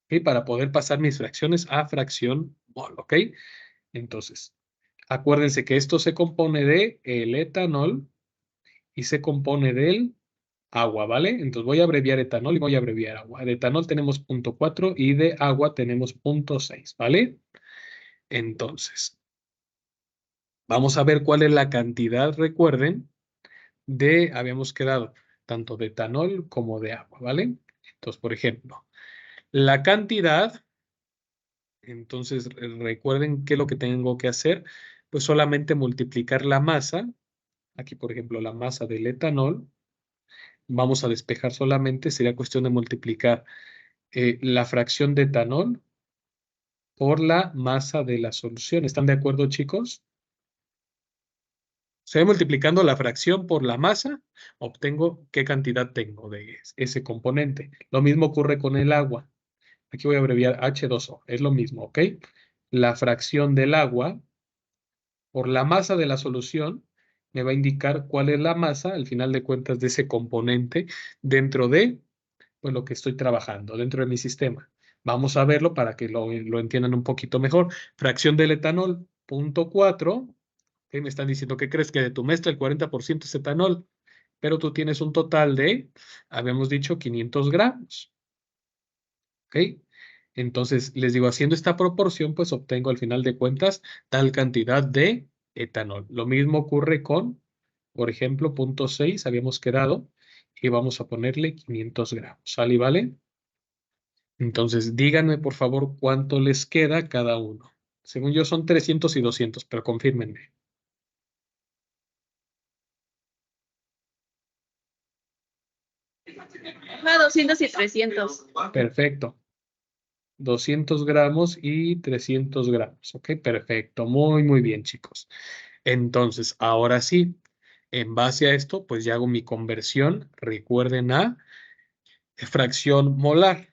¿Ok? Para poder pasar mis fracciones a fracción mol. ¿Ok? Entonces, acuérdense que esto se compone de el etanol y se compone del agua, ¿vale? Entonces voy a abreviar etanol y voy a abreviar agua. De etanol tenemos 0.4 y de agua tenemos 0.6, ¿vale? Entonces, vamos a ver cuál es la cantidad, recuerden, habíamos quedado tanto de etanol como de agua, ¿vale? Entonces, por ejemplo, la cantidad, entonces recuerden qué es lo que tengo que hacer, pues solamente multiplicar la masa, aquí por ejemplo la masa del etanol, vamos a despejar solamente, sería cuestión de multiplicar la fracción de etanol por la masa de la solución. ¿Están de acuerdo, chicos? Se va multiplicando la fracción por la masa, obtengo qué cantidad tengo de ese componente. Lo mismo ocurre con el agua. Aquí voy a abreviar H2O, es lo mismo, ¿ok? La fracción del agua por la masa de la solución me va a indicar cuál es la masa, al final de cuentas, de ese componente dentro de pues, lo que estoy trabajando, dentro de mi sistema. Vamos a verlo para que lo entiendan un poquito mejor. Fracción del etanol, 0.4. ¿Qué me están diciendo? ¿Qué crees que de tu mezcla el 40% es etanol? Pero tú tienes un total de, habíamos dicho, 500 gramos. ¿Ok? Entonces, les digo, haciendo esta proporción, pues obtengo al final de cuentas tal cantidad de etanol. Lo mismo ocurre con, por ejemplo, punto 6, habíamos quedado, y vamos a ponerle 500 gramos. ¿Sale y vale? Entonces, díganme por favor cuánto les queda cada uno. Según yo son 300 y 200, pero confírmenme. Va 200 y 300. Perfecto. 200 gramos y 300 gramos. Ok, perfecto. Muy, muy bien, chicos. Entonces, ahora sí, en base a esto, pues ya hago mi conversión. Recuerden a fracción molar.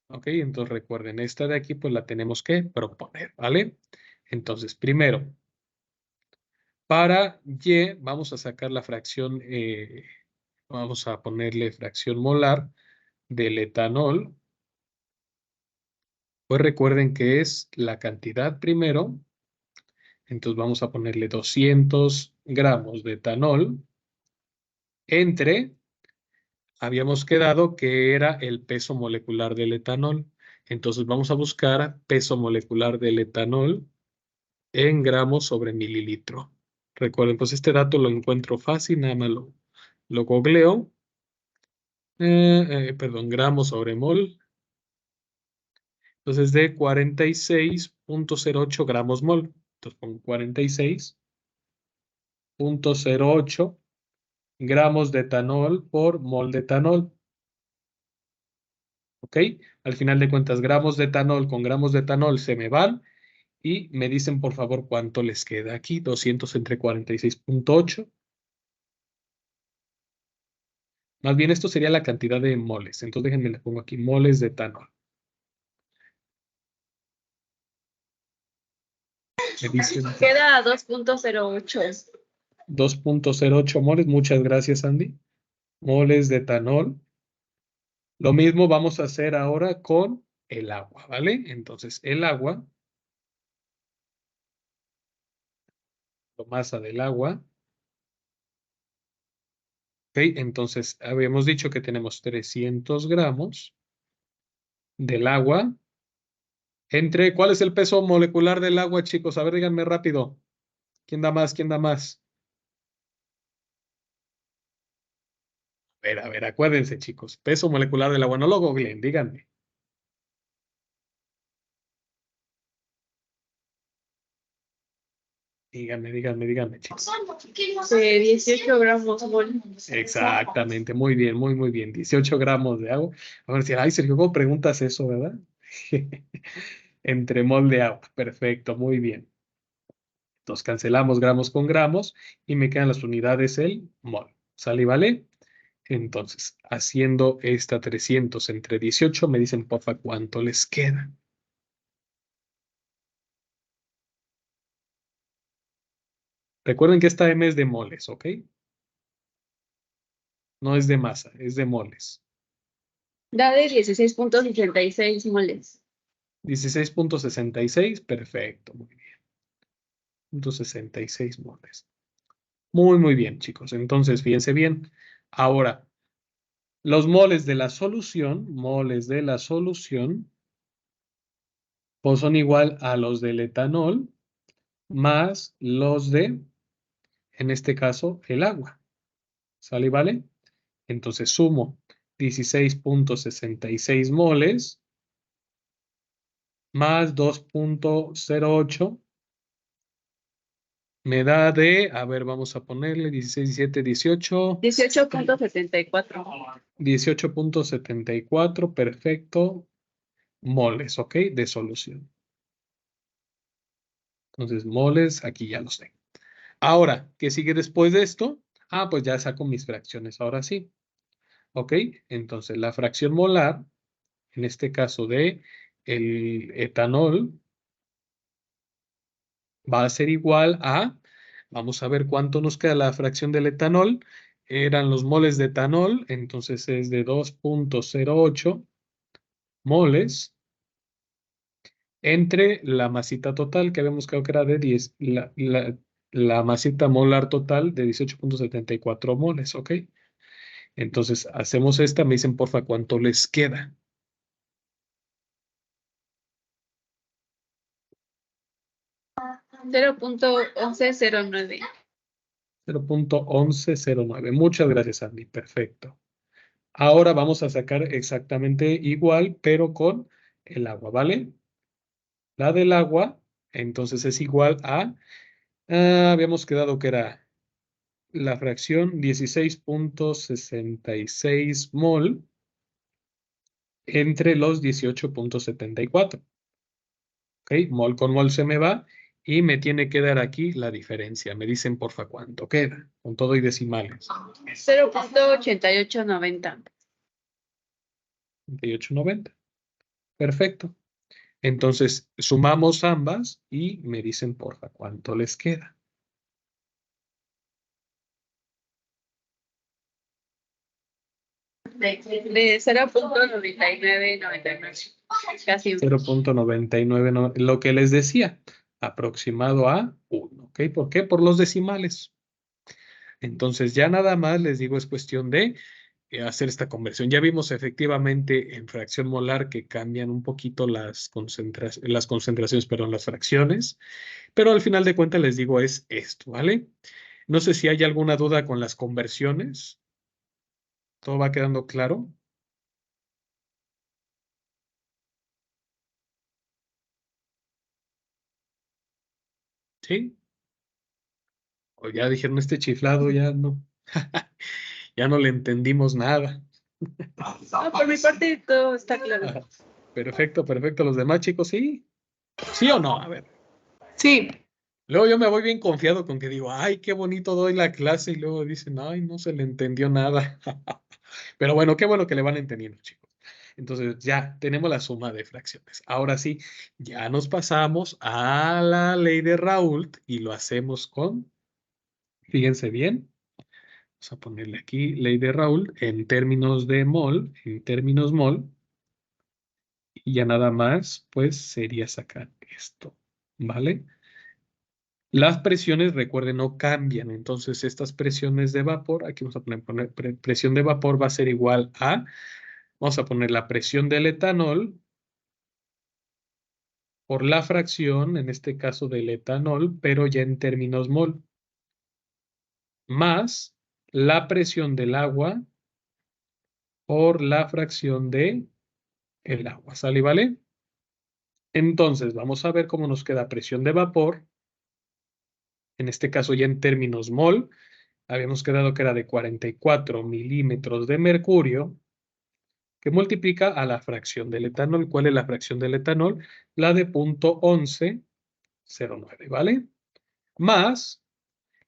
Ok, entonces recuerden, esta de aquí, pues la tenemos que proponer, ¿vale? Entonces, primero, para Y, vamos a sacar la fracción, vamos a ponerle fracción molar del etanol. Pues recuerden que es la cantidad primero. Entonces vamos a ponerle 200 gramos de etanol entre, habíamos quedado que era el peso molecular del etanol. Entonces vamos a buscar peso molecular del etanol en gramos sobre mililitro. Recuerden, pues este dato lo encuentro fácil, nada más lo googleo. Perdón, gramos sobre mol. Entonces de 46.08 gramos mol. Entonces pongo 46.08 gramos de etanol por mol de etanol. ¿Ok? Al final de cuentas, gramos de etanol con gramos de etanol se me van y me dicen por favor cuánto les queda aquí. 200 entre 46.8. Más bien esto sería la cantidad de moles. Entonces déjenme le pongo aquí moles de etanol. Me dicen Queda 2.08. 2.08 moles. Muchas gracias, Andy. Moles de etanol. Lo mismo vamos a hacer ahora con el agua, ¿vale? Entonces el agua, la masa del agua. Ok, entonces habíamos dicho que tenemos 300 gramos del agua. ¿Cuál es el peso molecular del agua, chicos? A ver, díganme rápido. ¿Quién da más? ¿Quién da más? A ver, acuérdense, chicos. Peso molecular del agua. No lo googleen, díganme. Díganme, chicos. 18 gramos mol. Exactamente, muy bien, muy bien. 18 gramos de agua. A ver si, ay, Sergio, ¿cómo preguntas eso, verdad? Entre mol de agua. Perfecto, muy bien. Entonces cancelamos gramos con gramos y me quedan las unidades el mol. ¿Sale y vale? Entonces, haciendo esta 300 entre 18, me dicen, porfa, ¿cuánto les queda? Recuerden que esta M es de moles, ¿ok? No es de masa, es de moles. Da de 16.66 moles. 16.66, perfecto, muy bien. 0.66 moles. Muy, muy bien, chicos. Entonces, fíjense bien. Ahora, los moles de la solución, pues son igual a los del etanol más los de, en este caso, el agua. ¿Sale y vale? Entonces sumo 16.66 moles más 2.08 me da de, a ver, vamos a ponerle 16, 17, 18. 18.74. 18.74, perfecto, moles, ¿ok? De solución. Entonces, moles, aquí ya los tengo. Ahora, ¿qué sigue después de esto? Ah, pues ya saco mis fracciones, ahora sí. ¿Ok? Entonces, la fracción molar, en este caso de el etanol, va a ser igual a, vamos a ver cuánto nos queda la fracción del etanol. Eran los moles de etanol, entonces es de 2.08 moles entre la masita total, que habíamos quedado que era de 10, la masita molar total de 18.74 moles, ¿ok? Entonces hacemos esta, me dicen porfa cuánto les queda. 0.1109. 0.1109. Muchas gracias, Andy. Perfecto. Ahora vamos a sacar exactamente igual, pero con el agua, ¿vale? La del agua, entonces es igual a, habíamos quedado que era la fracción 16.66 mol entre los 18.74. ¿Ok? Mol con mol se me va y me tiene que dar aquí la diferencia. Me dicen, porfa, cuánto queda, con todo y decimales. 0.8890. 28.90. Perfecto. Entonces, sumamos ambas y me dicen, porfa, cuánto les queda. De 0.9999. Casi 0.99, lo que les decía, aproximado a 1. ¿Ok? ¿Por qué? Por los decimales. Entonces, ya nada más les digo, es cuestión de hacer esta conversión. Ya vimos efectivamente en fracción molar que cambian un poquito las concentraciones, perdón, las fracciones, pero al final de cuentas les digo es esto, ¿vale? No sé si hay alguna duda con las conversiones. ¿Todo va quedando claro? ¿Sí? O ya dijeron este chiflado, ya no. Ya no le entendimos nada. No, por mi parte todo está claro. Perfecto, perfecto. Los demás chicos, ¿sí? ¿Sí o no? A ver. Sí. Luego yo me voy bien confiado con que digo, ay, qué bonito doy la clase y luego dicen, ay, no se le entendió nada. Pero bueno, qué bueno que le van entendiendo, chicos. Entonces ya tenemos la suma de fracciones. Ahora sí, ya nos pasamos a la ley de Raoult y lo hacemos con, fíjense bien, vamos a ponerle aquí ley de Raoult en términos de mol, en términos mol, y ya nada más, pues sería sacar esto, ¿vale? Las presiones, recuerden, no cambian. Entonces, estas presiones de vapor, aquí vamos a poner presión de vapor va a ser igual a, vamos a poner la presión del etanol por la fracción, en este caso del etanol, pero ya en términos mol, más la presión del agua por la fracción de el agua. ¿Sale y vale? Entonces, vamos a ver cómo nos queda presión de vapor. En este caso ya en términos mol, habíamos quedado que era de 44 milímetros de mercurio, que multiplica a la fracción del etanol. ¿Cuál es la fracción del etanol? La de 0.1109, ¿vale? Más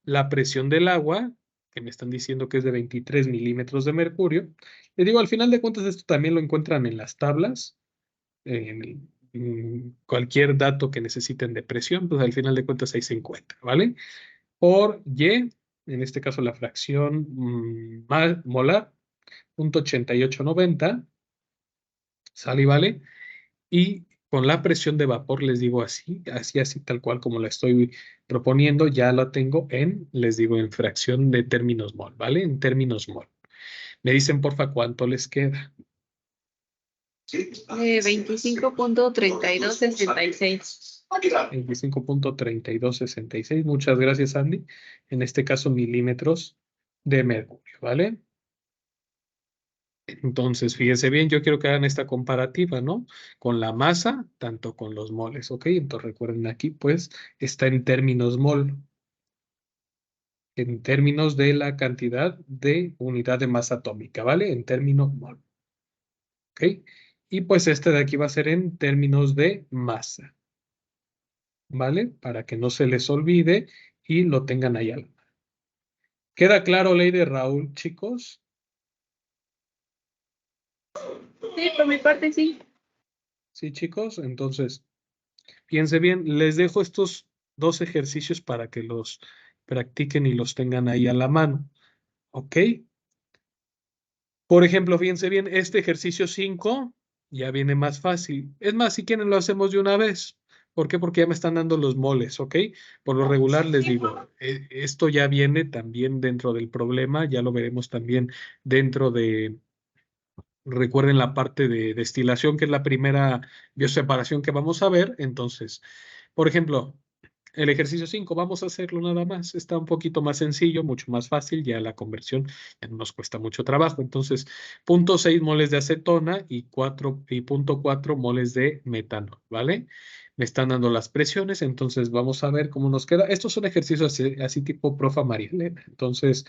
la presión del agua, que me están diciendo que es de 23 milímetros de mercurio. Les digo, al final de cuentas, esto también lo encuentran en las tablas, en cualquier dato que necesiten de presión, pues al final de cuentas ahí se encuentra, ¿vale? Por Y, en este caso la fracción molar, 0.8890, ¿sale y vale? Y con la presión de vapor, les digo así, así, tal cual como la estoy proponiendo, ya la tengo en, les digo, en fracción de términos mol, ¿vale? En términos mol. Me dicen, porfa, ¿cuánto les queda? 25.3266. 25.3266. Muchas gracias, Andy. En este caso, milímetros de mercurio, ¿vale? Entonces, fíjense bien, yo quiero que hagan esta comparativa, ¿no? Con la masa, tanto con los moles, ¿ok? Entonces, recuerden aquí, pues, está en términos mol, en términos de la cantidad de unidad de masa atómica, ¿vale? En términos mol, ¿ok? Y pues este de aquí va a ser en términos de masa, ¿vale? Para que no se les olvide y lo tengan ahí al. ¿Queda claro, ley de Raoult, chicos? Sí, por mi parte sí. Sí, chicos, entonces, fíjense bien, les dejo estos dos ejercicios para que los practiquen y los tengan ahí a la mano, ¿ok? Por ejemplo, fíjense bien, este ejercicio 5 ya viene más fácil. Es más, si quieren lo hacemos de una vez. ¿Por qué? Porque ya me están dando los moles, ¿ok? Por lo regular les digo, esto ya viene también dentro del problema, ya lo veremos también dentro de, recuerden la parte de destilación, que es la primera bioseparación que vamos a ver. Entonces, por ejemplo, El ejercicio 5, vamos a hacerlo nada más. Está un poquito más sencillo, mucho más fácil. Ya la conversión ya no nos cuesta mucho trabajo. Entonces, 0.6 moles de acetona y 0.4 moles de metanol, ¿vale? Me están dando las presiones, entonces vamos a ver cómo nos queda. Estos son ejercicios así tipo profa María Elena. Entonces,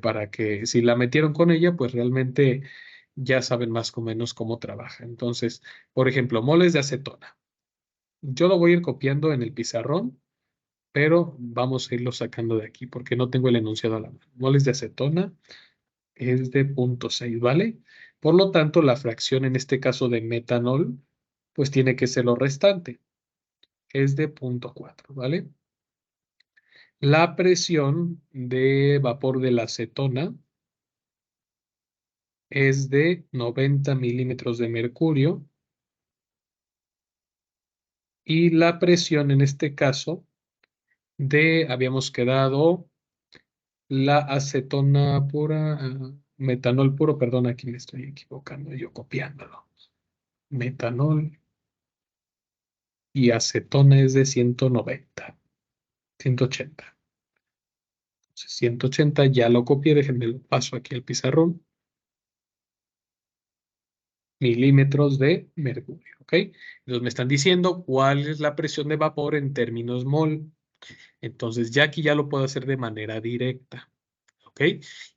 para que si la metieron con ella, pues realmente ya saben más o menos cómo trabaja. Entonces, por ejemplo, moles de acetona. Yo lo voy a ir copiando en el pizarrón, pero vamos a irlo sacando de aquí porque no tengo el enunciado a la mano. Moles de acetona es de 0.6, ¿vale? Por lo tanto, la fracción en este caso de metanol, pues tiene que ser lo restante. Es de 0.4, ¿vale? La presión de vapor de la acetona es de 90 milímetros de mercurio y la presión en este caso habíamos quedado la acetona pura, metanol puro, perdón, aquí me estoy equivocando, yo copiándolo. Metanol y acetona es de 190, 180. Entonces, 180 ya lo copié, déjenme lo paso aquí al pizarrón. Milímetros de mercurio, ¿ok? Entonces me están diciendo cuál es la presión de vapor en términos mol. Entonces ya aquí ya lo puedo hacer de manera directa, ¿ok?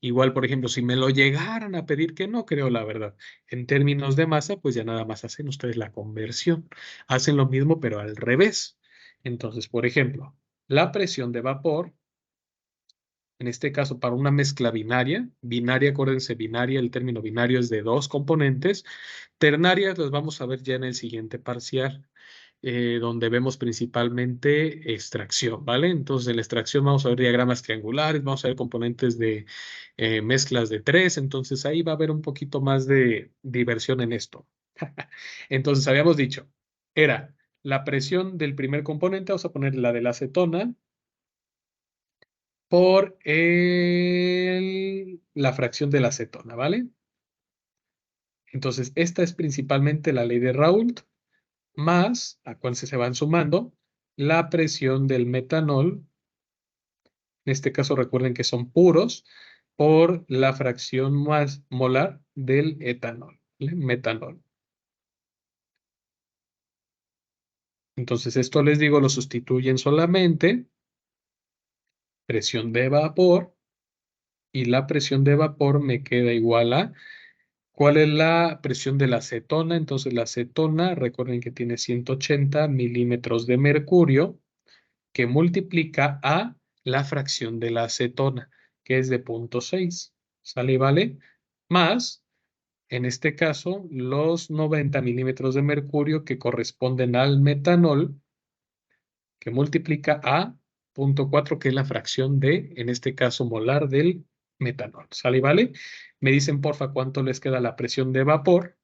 Igual, por ejemplo, si me lo llegaran a pedir, que no creo, la verdad, en términos de masa, pues ya nada más hacen ustedes la conversión. Hacen lo mismo, pero al revés. Entonces, por ejemplo, la presión de vapor, en este caso para una mezcla binaria, acuérdense, binaria, el término binario es de dos componentes. Ternarias las vamos a ver ya en el siguiente parcial, donde vemos principalmente extracción, ¿vale? Entonces, en la extracción vamos a ver diagramas triangulares, vamos a ver componentes de mezclas de tres, entonces ahí va a haber un poquito más de diversión en esto. Entonces, habíamos dicho, era la presión del primer componente, vamos a poner la de la acetona, por la fracción de la acetona, ¿vale? Entonces, esta es principalmente la ley de Raoult, más, a cuál se van sumando, la presión del metanol, en este caso recuerden que son puros, por la fracción más molar del etanol, ¿vale? Metanol. Entonces, esto les digo, lo sustituyen solamente presión de vapor, y la presión de vapor me queda igual a ¿cuál es la presión de la acetona? Entonces la acetona, recuerden que tiene 180 milímetros de mercurio, que multiplica a la fracción de la acetona, que es de 0.6. ¿Sale y vale? Más, en este caso, los 90 milímetros de mercurio que corresponden al metanol, que multiplica a 0.4, que es la fracción de, en este caso, molar del metanol. ¿Sale y vale? Me dicen, porfa, cuánto les queda la presión de vapor.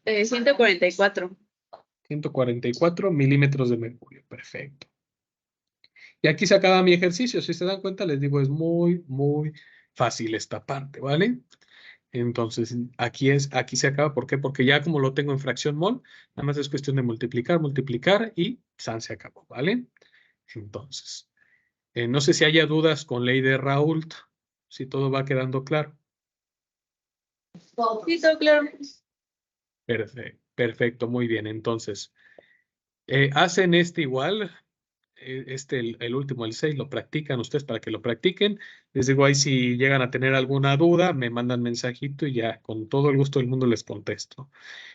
144. 144 milímetros de mercurio. Perfecto. Y aquí se acaba mi ejercicio. Si se dan cuenta, les digo, es muy, muy fácil esta parte, ¿vale? Entonces, aquí se acaba. ¿Por qué? Porque ya como lo tengo en fracción mol, nada más es cuestión de multiplicar, multiplicar y ¡san! Se acabó, ¿vale? Entonces, no sé si haya dudas con ley de Raoult, si todo va quedando claro. Sí, todo claro. Perfecto, perfecto, muy bien. Entonces, hacen este igual. El último, el 6, lo practican ustedes para que lo practiquen. Les digo ahí si llegan a tener alguna duda, me mandan mensajito y ya con todo el gusto del mundo les contesto.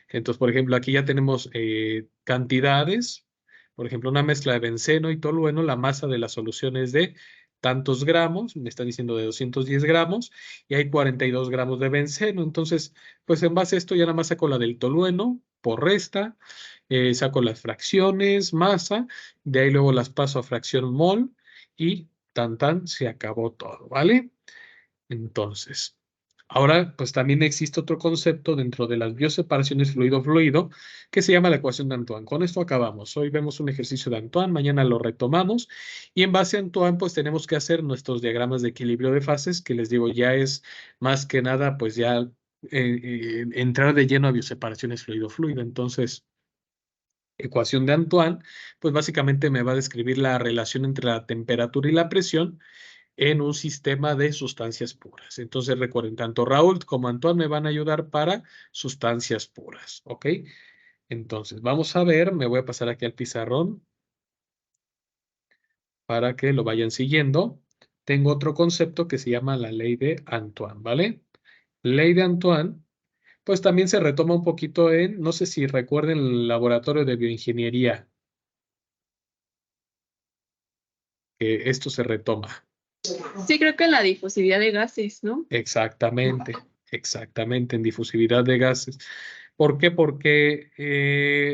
Entonces, por ejemplo, aquí ya tenemos cantidades. Por ejemplo, una mezcla de benceno y tolueno, la masa de la solución es de tantos gramos, me está diciendo de 210 gramos, y hay 42 gramos de benceno. Entonces, pues en base a esto ya nada más saco la del tolueno por resta, saco las fracciones, masa, de ahí luego las paso a fracción mol y tan, se acabó todo, ¿vale? Entonces, ahora pues también existe otro concepto dentro de las bioseparaciones fluido-fluido que se llama la ecuación de Antoine. Con esto acabamos. Hoy vemos un ejercicio de Antoine, mañana lo retomamos y en base a Antoine pues tenemos que hacer nuestros diagramas de equilibrio de fases que les digo ya es más que nada pues ya entrar de lleno a bioseparaciones fluido-fluido. Entonces, ecuación de Antoine, pues básicamente me va a describir la relación entre la temperatura y la presión en un sistema de sustancias puras. Entonces recuerden, tanto Raúl como Antoine me van a ayudar para sustancias puras, ¿ok? Entonces vamos a ver, me voy a pasar aquí al pizarrón para que lo vayan siguiendo. Tengo otro concepto que se llama la ley de Antoine, ¿vale? Ley de Antoine, pues también se retoma un poquito en, no sé si recuerden el laboratorio de bioingeniería, que esto se retoma. Sí, creo que en la difusividad de gases, ¿no? Exactamente, exactamente, en difusividad de gases. ¿Por qué? Porque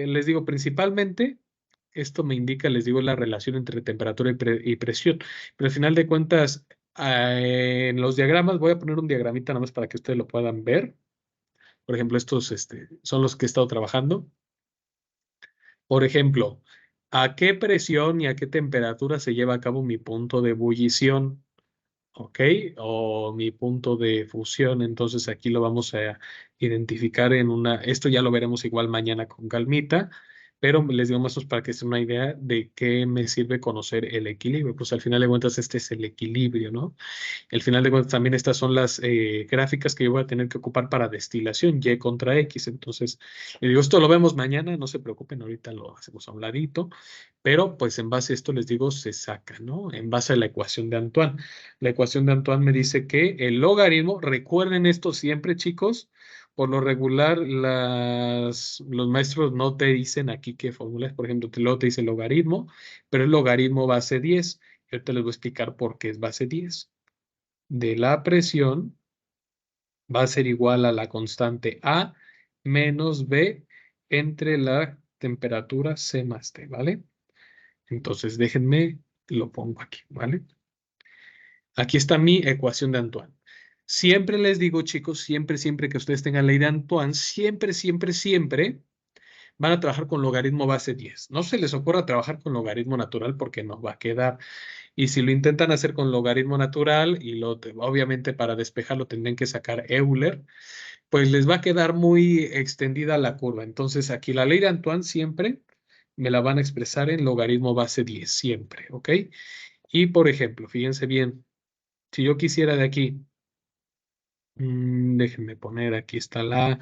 les digo, principalmente, esto me indica, les digo, la relación entre temperatura y presión. Pero al final de cuentas, en los diagramas, voy a poner un diagramita nada más para que ustedes lo puedan ver. Por ejemplo, estos son los que he estado trabajando. Por ejemplo, ¿a qué presión y a qué temperatura se lleva a cabo mi punto de ebullición? ¿Ok? O mi punto de fusión. Entonces aquí lo vamos a identificar en una, esto ya lo veremos igual mañana con calmita, pero les digo más o menos para que se den una idea de qué me sirve conocer el equilibrio. Pues al final de cuentas este es el equilibrio, ¿no? Al final de cuentas también estas son las gráficas que yo voy a tener que ocupar para destilación, Y contra X. Entonces, les digo, esto lo vemos mañana, no se preocupen, ahorita lo hacemos a un ladito, pero pues en base a esto les digo, se saca, ¿no? En base a la ecuación de Antoine. La ecuación de Antoine me dice que el logaritmo, recuerden esto siempre, chicos, por lo regular los maestros no te dicen aquí qué fórmula es, por ejemplo, luego te dice logaritmo, pero el logaritmo base 10. Yo te les voy a explicar por qué es base 10 de la presión va a ser igual a la constante A menos B entre la temperatura C más T, ¿vale? Entonces déjenme, lo pongo aquí, ¿vale? Aquí está mi ecuación de Antoine. Siempre les digo, chicos, siempre que ustedes tengan la ley de Antoine, siempre van a trabajar con logaritmo base 10. No se les ocurra trabajar con logaritmo natural porque no va a quedar. Y si lo intentan hacer con logaritmo natural, y obviamente para despejarlo tendrían que sacar Euler, pues les va a quedar muy extendida la curva. Entonces aquí la ley de Antoine siempre me la van a expresar en logaritmo base 10, siempre, ¿ok? Y por ejemplo, fíjense bien, si yo quisiera de aquí, déjenme poner, aquí está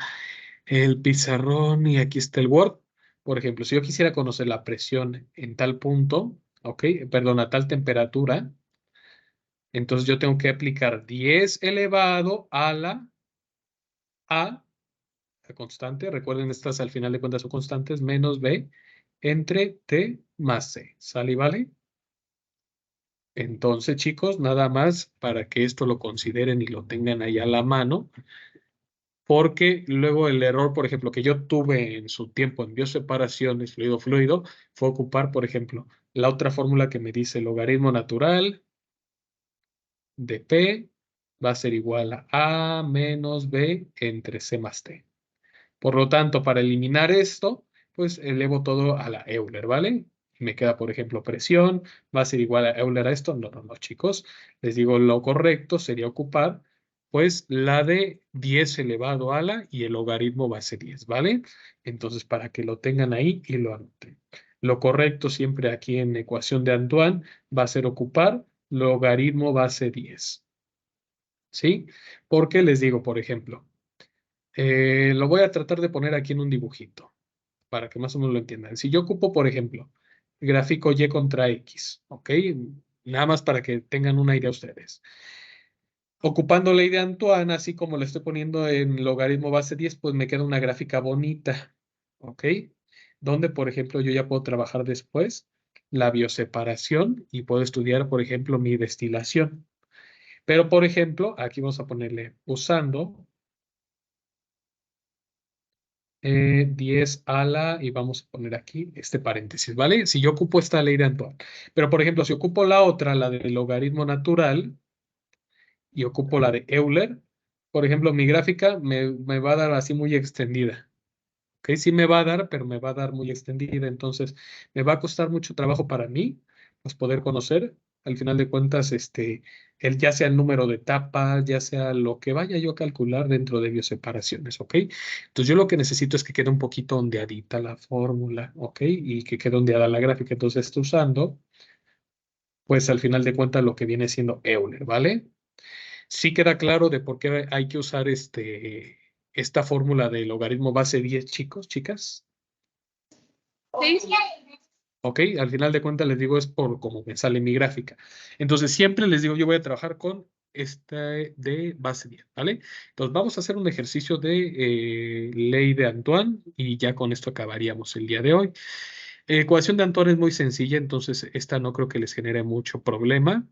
el pizarrón y aquí está el Word. Por ejemplo, si yo quisiera conocer la presión en tal punto, ¿ok? Perdón, a tal temperatura, entonces yo tengo que aplicar 10 elevado a A, la constante. Recuerden, estas al final de cuentas son constantes, menos B entre T más C. ¿Sale y vale? Entonces, chicos, nada más para que esto lo consideren y lo tengan ahí a la mano, porque luego el error, por ejemplo, que yo tuve en su tiempo en bioseparaciones fluido-fluido, fue ocupar, por ejemplo, la otra fórmula que me dice logaritmo natural de P va a ser igual a A menos B entre C más T. Por lo tanto, para eliminar esto, pues elevo todo a la Euler, ¿vale? Me queda, por ejemplo, presión, va a ser igual a Euler a esto. No, chicos. Les digo, lo correcto sería ocupar, pues, la de 10 elevado a la y el logaritmo base 10, ¿vale? Entonces, para que lo tengan ahí y lo anoten. Lo correcto siempre aquí en ecuación de Antoine va a ser ocupar logaritmo base 10, ¿sí? Porque les digo, por ejemplo, lo voy a tratar de poner aquí en un dibujito para que más o menos lo entiendan. Si yo ocupo, por ejemplo, gráfico Y contra X, ¿ok? Nada más para que tengan una idea ustedes. Ocupando ley de Antoine, así como lo estoy poniendo en logaritmo base 10, pues me queda una gráfica bonita, ¿ok? Donde, por ejemplo, yo ya puedo trabajar después la bioseparación y puedo estudiar, por ejemplo, mi destilación. Pero, por ejemplo, aquí vamos a ponerle usando 10 a la, y vamos a poner aquí este paréntesis, ¿vale? Si yo ocupo esta ley de Antoine. Pero, por ejemplo, si ocupo la otra, la del logaritmo natural, y ocupo la de Euler, por ejemplo, mi gráfica me va a dar así muy extendida. ¿Ok? Sí me va a dar, pero me va a dar muy extendida. Entonces, me va a costar mucho trabajo para mí, pues poder conocer Al final de cuentas, ya sea el número de etapas, ya sea lo que vaya yo a calcular dentro de bioseparaciones, ¿ok? Entonces yo lo que necesito es que quede un poquito ondeadita la fórmula, ¿ok? Y que quede ondeada la gráfica. Entonces estoy usando, pues al final de cuentas, lo que viene siendo Euler, ¿vale? Sí queda claro de por qué hay que usar esta fórmula del logaritmo base 10, chicos, chicas. Sí. ¿Ok? Al final de cuentas les digo es por cómo me sale mi gráfica. Entonces siempre les digo yo voy a trabajar con de base 10, ¿vale? Entonces vamos a hacer un ejercicio de ley de Antoine y ya con esto acabaríamos el día de hoy. Ecuación de Antoine es muy sencilla, entonces esta no creo que les genere mucho problema.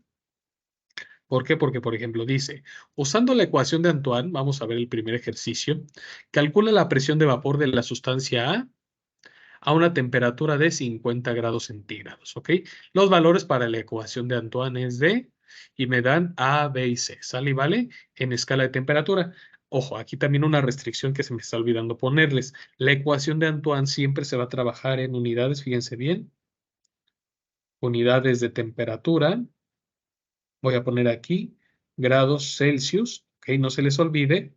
¿Por qué? Porque, por ejemplo, dice, usando la ecuación de Antoine, vamos a ver el primer ejercicio, calcula la presión de vapor de la sustancia a una temperatura de 50 grados centígrados, ¿ok? Los valores para la ecuación de Antoine es de, y me dan A, B y C, ¿sale y vale? En escala de temperatura. Ojo, aquí también una restricción que se me está olvidando ponerles. La ecuación de Antoine siempre se va a trabajar en unidades, fíjense bien, unidades de temperatura. Voy a poner aquí grados Celsius, ¿ok? No se les olvide.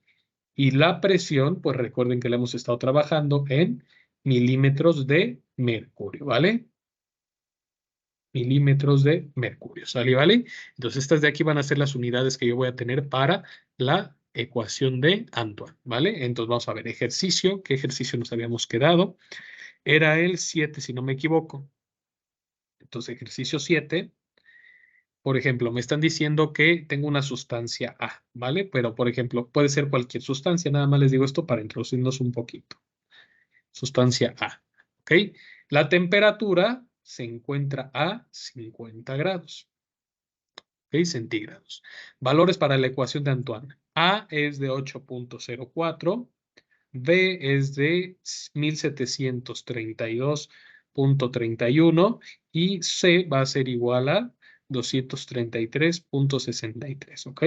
Y la presión, pues recuerden que la hemos estado trabajando en milímetros de mercurio, ¿vale? Milímetros de mercurio, ¿sale? ¿Vale? Entonces estas de aquí van a ser las unidades que yo voy a tener para la ecuación de Antoine, ¿vale? Entonces vamos a ver ejercicio. ¿Qué ejercicio nos habíamos quedado? Era el 7, si no me equivoco. Entonces ejercicio 7. Por ejemplo, me están diciendo que tengo una sustancia A, ¿vale? Pero, por ejemplo, puede ser cualquier sustancia. Nada más les digo esto para introducirnos un poquito. Sustancia A, ¿ok? La temperatura se encuentra a 50 grados, ¿ok? Centígrados. Valores para la ecuación de Antoine. A es de 8.04, B es de 1732.31 y C va a ser igual a 233.63, ¿ok?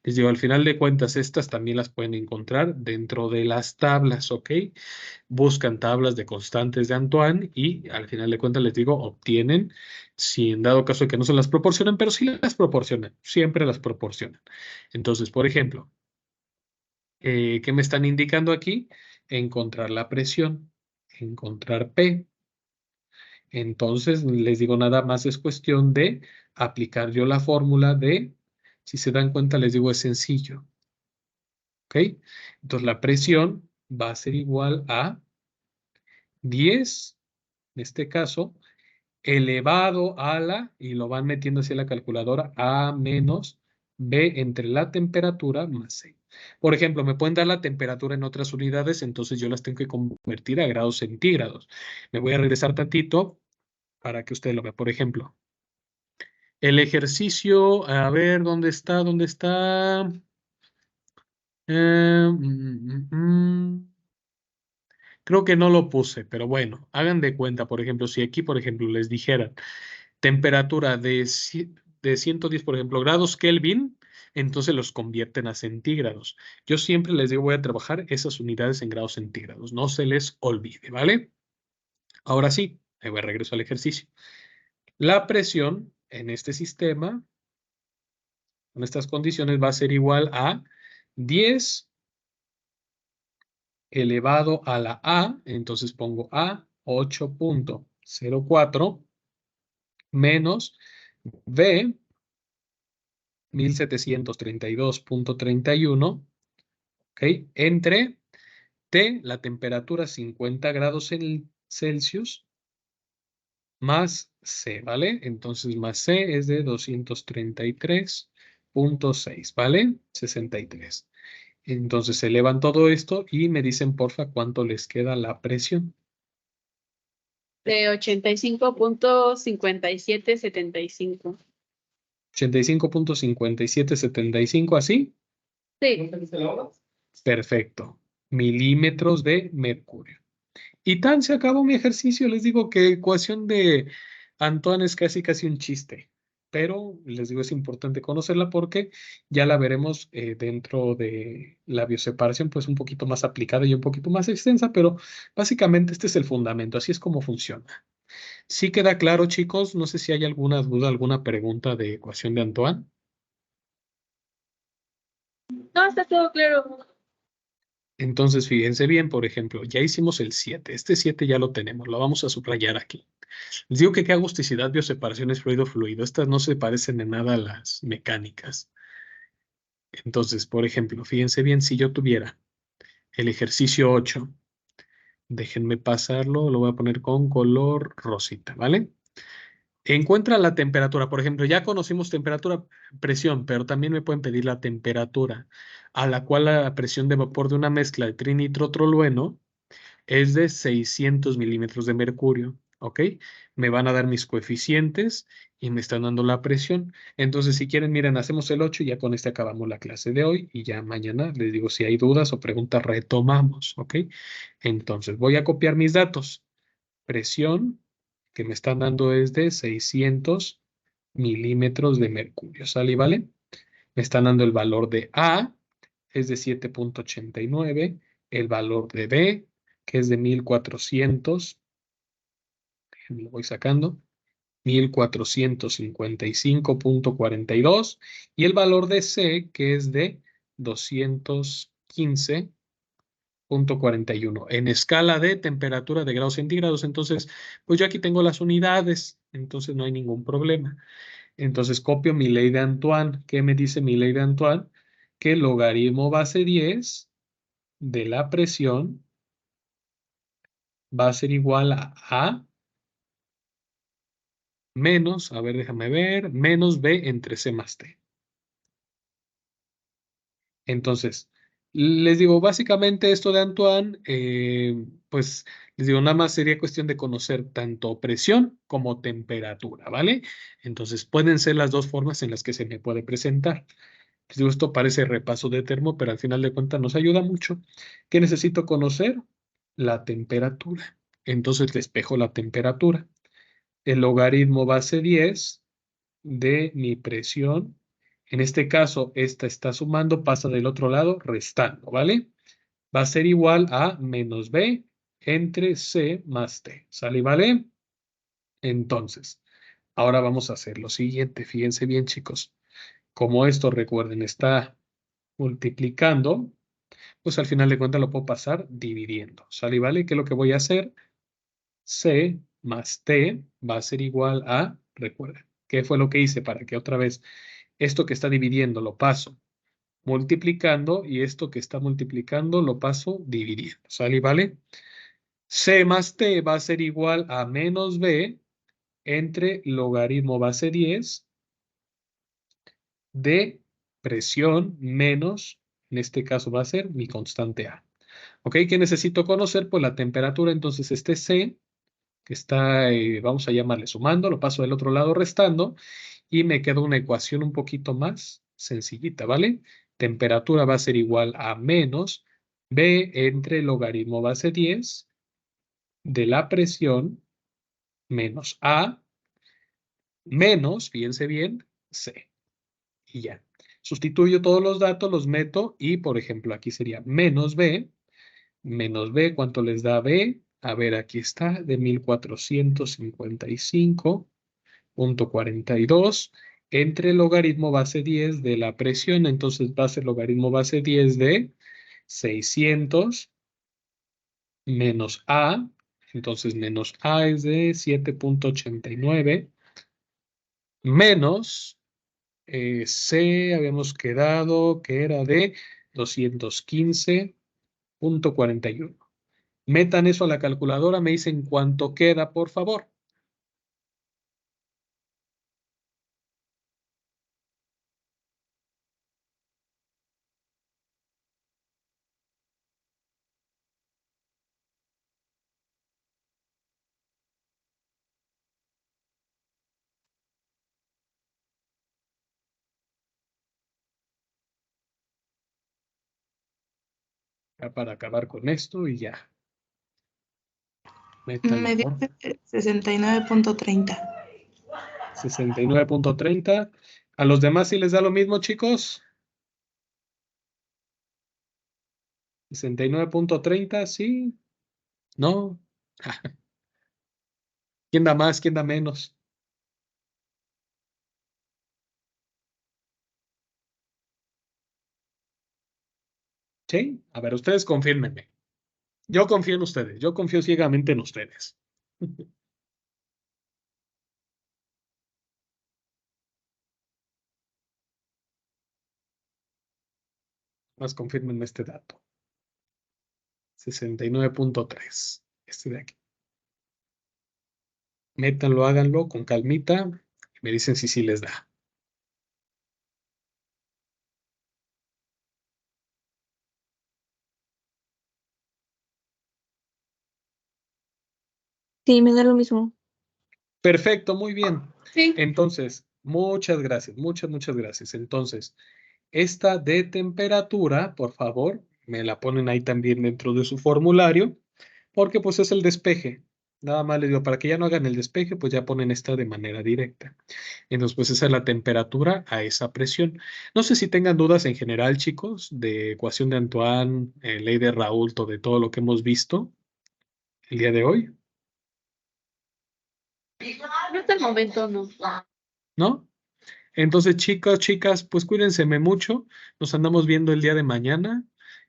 Les digo, al final de cuentas, estas también las pueden encontrar dentro de las tablas, ¿ok? Buscan tablas de constantes de Antoine y al final de cuentas les digo, obtienen, si en dado caso de que no se las proporcionan, pero sí las proporcionan, siempre las proporcionan. Entonces, por ejemplo, ¿qué me están indicando aquí? Encontrar la presión, encontrar P. Entonces, les digo, nada más es cuestión de aplicar yo la fórmula de, si se dan cuenta, les digo, es sencillo. ¿Ok? Entonces, la presión va a ser igual a 10, en este caso, elevado a la, y lo van metiendo hacia la calculadora, A menos B entre la temperatura más C. Por ejemplo, me pueden dar la temperatura en otras unidades, entonces yo las tengo que convertir a grados centígrados. Me voy a regresar tantito para que ustedes lo vean. Por ejemplo, el ejercicio, a ver, ¿dónde está? ¿Dónde está? Eh, mm, mm, mm. Creo que no lo puse, pero bueno, hagan de cuenta, por ejemplo, si aquí, por ejemplo, les dijeran temperatura de 110, por ejemplo, grados Kelvin, entonces los convierten a centígrados. Yo siempre les digo, voy a trabajar esas unidades en grados centígrados, no se les olvide, ¿vale? Ahora sí, ahí voy a regreso al ejercicio. La presión en este sistema, con estas condiciones, va a ser igual a 10 elevado a la A, entonces pongo A 8.04 menos B 1732.31, ¿ok? Entre T, la temperatura 50 grados Celsius, más C, ¿vale? Entonces más C es de 233.6, ¿vale? 63. Entonces se elevan todo esto y me dicen, porfa, cuánto les queda la presión. De 85.5775. 85.5775, ¿así? Sí. Perfecto. Milímetros de mercurio. Y tan se acabó mi ejercicio. Les digo que ecuación de Antoine es casi un chiste. Pero les digo, es importante conocerla porque ya la veremos dentro de la bioseparación, pues un poquito más aplicada y un poquito más extensa, pero básicamente este es el fundamento, así es como funciona. ¿Sí queda claro, chicos? No sé si hay alguna duda, alguna pregunta de ecuación de Antoine. No, está todo claro. Entonces, fíjense bien, por ejemplo, ya hicimos el 7. Este 7 ya lo tenemos, lo vamos a subrayar aquí. Les digo que qué agusticidad, bioseparaciones fluido-fluido. Estas no se parecen en nada a las mecánicas. Entonces, por ejemplo, fíjense bien, si yo tuviera el ejercicio 8, déjenme pasarlo, lo voy a poner con color rosita, ¿vale? Encuentra la temperatura. Por ejemplo, ya conocimos temperatura, presión, pero también me pueden pedir la temperatura a la cual la presión de vapor de una mezcla de trinitrotolueno es de 600 milímetros de mercurio, ¿ok? Me van a dar mis coeficientes y me están dando la presión. Entonces, si quieren, miren, hacemos el 8 y ya con este acabamos la clase de hoy y ya mañana les digo si hay dudas o preguntas, retomamos, ¿ok? Entonces, voy a copiar mis datos. Presión que me están dando es de 600 milímetros de mercurio, ¿sale y vale? Me están dando el valor de A, es de 7,89, el valor de B, que es de 1400, me lo voy sacando, 1455,42, y el valor de C, que es de 215,41 en escala de temperatura de grados centígrados. Entonces, pues yo aquí tengo las unidades, entonces no hay ningún problema. Entonces copio mi ley de Antoine. ¿Qué me dice mi ley de Antoine? Que el logaritmo base 10 de la presión va a ser igual a menos, a ver, déjame ver, menos B entre C más T. Entonces, les digo, básicamente esto de Antoine, pues les digo, nada más sería cuestión de conocer tanto presión como temperatura, ¿vale? Entonces, pueden ser las dos formas en las que se me puede presentar. Les digo, esto parece repaso de termo, pero al final de cuentas nos ayuda mucho. ¿Qué necesito conocer? La temperatura. Entonces, despejo la temperatura. El logaritmo base 10 de mi presión. En este caso, esta está sumando, pasa del otro lado, restando, ¿vale? Va a ser igual a menos B entre C más T. ¿Sale y vale? Entonces, ahora vamos a hacer lo siguiente. Fíjense bien, chicos. Como esto, recuerden, está multiplicando, pues al final de cuentas lo puedo pasar dividiendo. ¿Sale y vale? ¿Qué es lo que voy a hacer? C más T va a ser igual a, recuerden, ¿qué fue lo que hice para que otra vez esto que está dividiendo lo paso multiplicando y esto que está multiplicando lo paso dividiendo? ¿Sale y vale? C más T va a ser igual a menos B entre logaritmo base 10 de presión menos, en este caso va a ser mi constante A. ¿Ok? ¿Qué necesito conocer? Pues la temperatura. Entonces este C, que está, vamos a llamarle sumando, lo paso del otro lado restando y me queda una ecuación un poquito más sencillita, ¿vale? Temperatura va a ser igual a menos B entre logaritmo base 10 de la presión menos A menos, fíjense bien, C. Y ya. Sustituyo todos los datos, los meto y, por ejemplo, aquí sería menos B, ¿cuánto les da B? A ver, aquí está, de 1455,42 entre el logaritmo base 10 de la presión. Entonces va a ser logaritmo base 10 de 600 menos A. Entonces menos A es de 7,89 menos C, habíamos quedado que era de 215,41. Metan eso a la calculadora, me dicen cuánto queda, por favor. Ya para acabar con esto y ya. Métanle, Me dio por 69.30. 69,30. ¿A los demás sí les da lo mismo, chicos? 69,30, sí. ¿No? ¿Quién da más? ¿Quién da menos? ¿Sí? A ver, ustedes confírmenme. Yo confío en ustedes. Yo confío ciegamente en ustedes. Más confírmenme este dato. 69.3. Este de aquí. Métanlo, háganlo con calmita. Y me dicen si sí les da. Sí, me da lo mismo. Perfecto, muy bien. Sí. Entonces, muchas gracias, muchas gracias. Entonces, esta de temperatura, por favor, me la ponen ahí también dentro de su formulario, porque pues es el despeje. Nada más les digo, para que ya no hagan el despeje, pues ya ponen esta de manera directa. Entonces, pues esa es la temperatura a esa presión. No sé si tengan dudas en general, chicos, de ecuación de Antoine, ley de Raoult o de todo lo que hemos visto el día de hoy, No hasta el momento, no. ¿no? Entonces, chicas, pues cuídense mucho. Nos andamos viendo el día de mañana.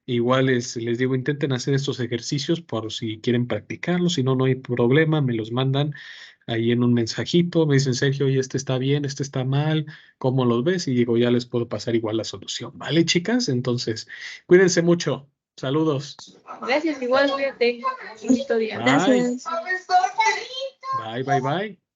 Igual les digo, intenten hacer estos ejercicios por si quieren practicarlos. Si no, no hay problema. Me los mandan ahí en un mensajito. Me dicen, Sergio, oye, este está bien, este está mal. ¿Cómo los ves? Y digo, ya les puedo pasar igual la solución. ¿Vale, chicas? Entonces, cuídense mucho. Saludos. Gracias, igual, cuídate. Bonito día. Bye. Gracias. Bye, bye, bye.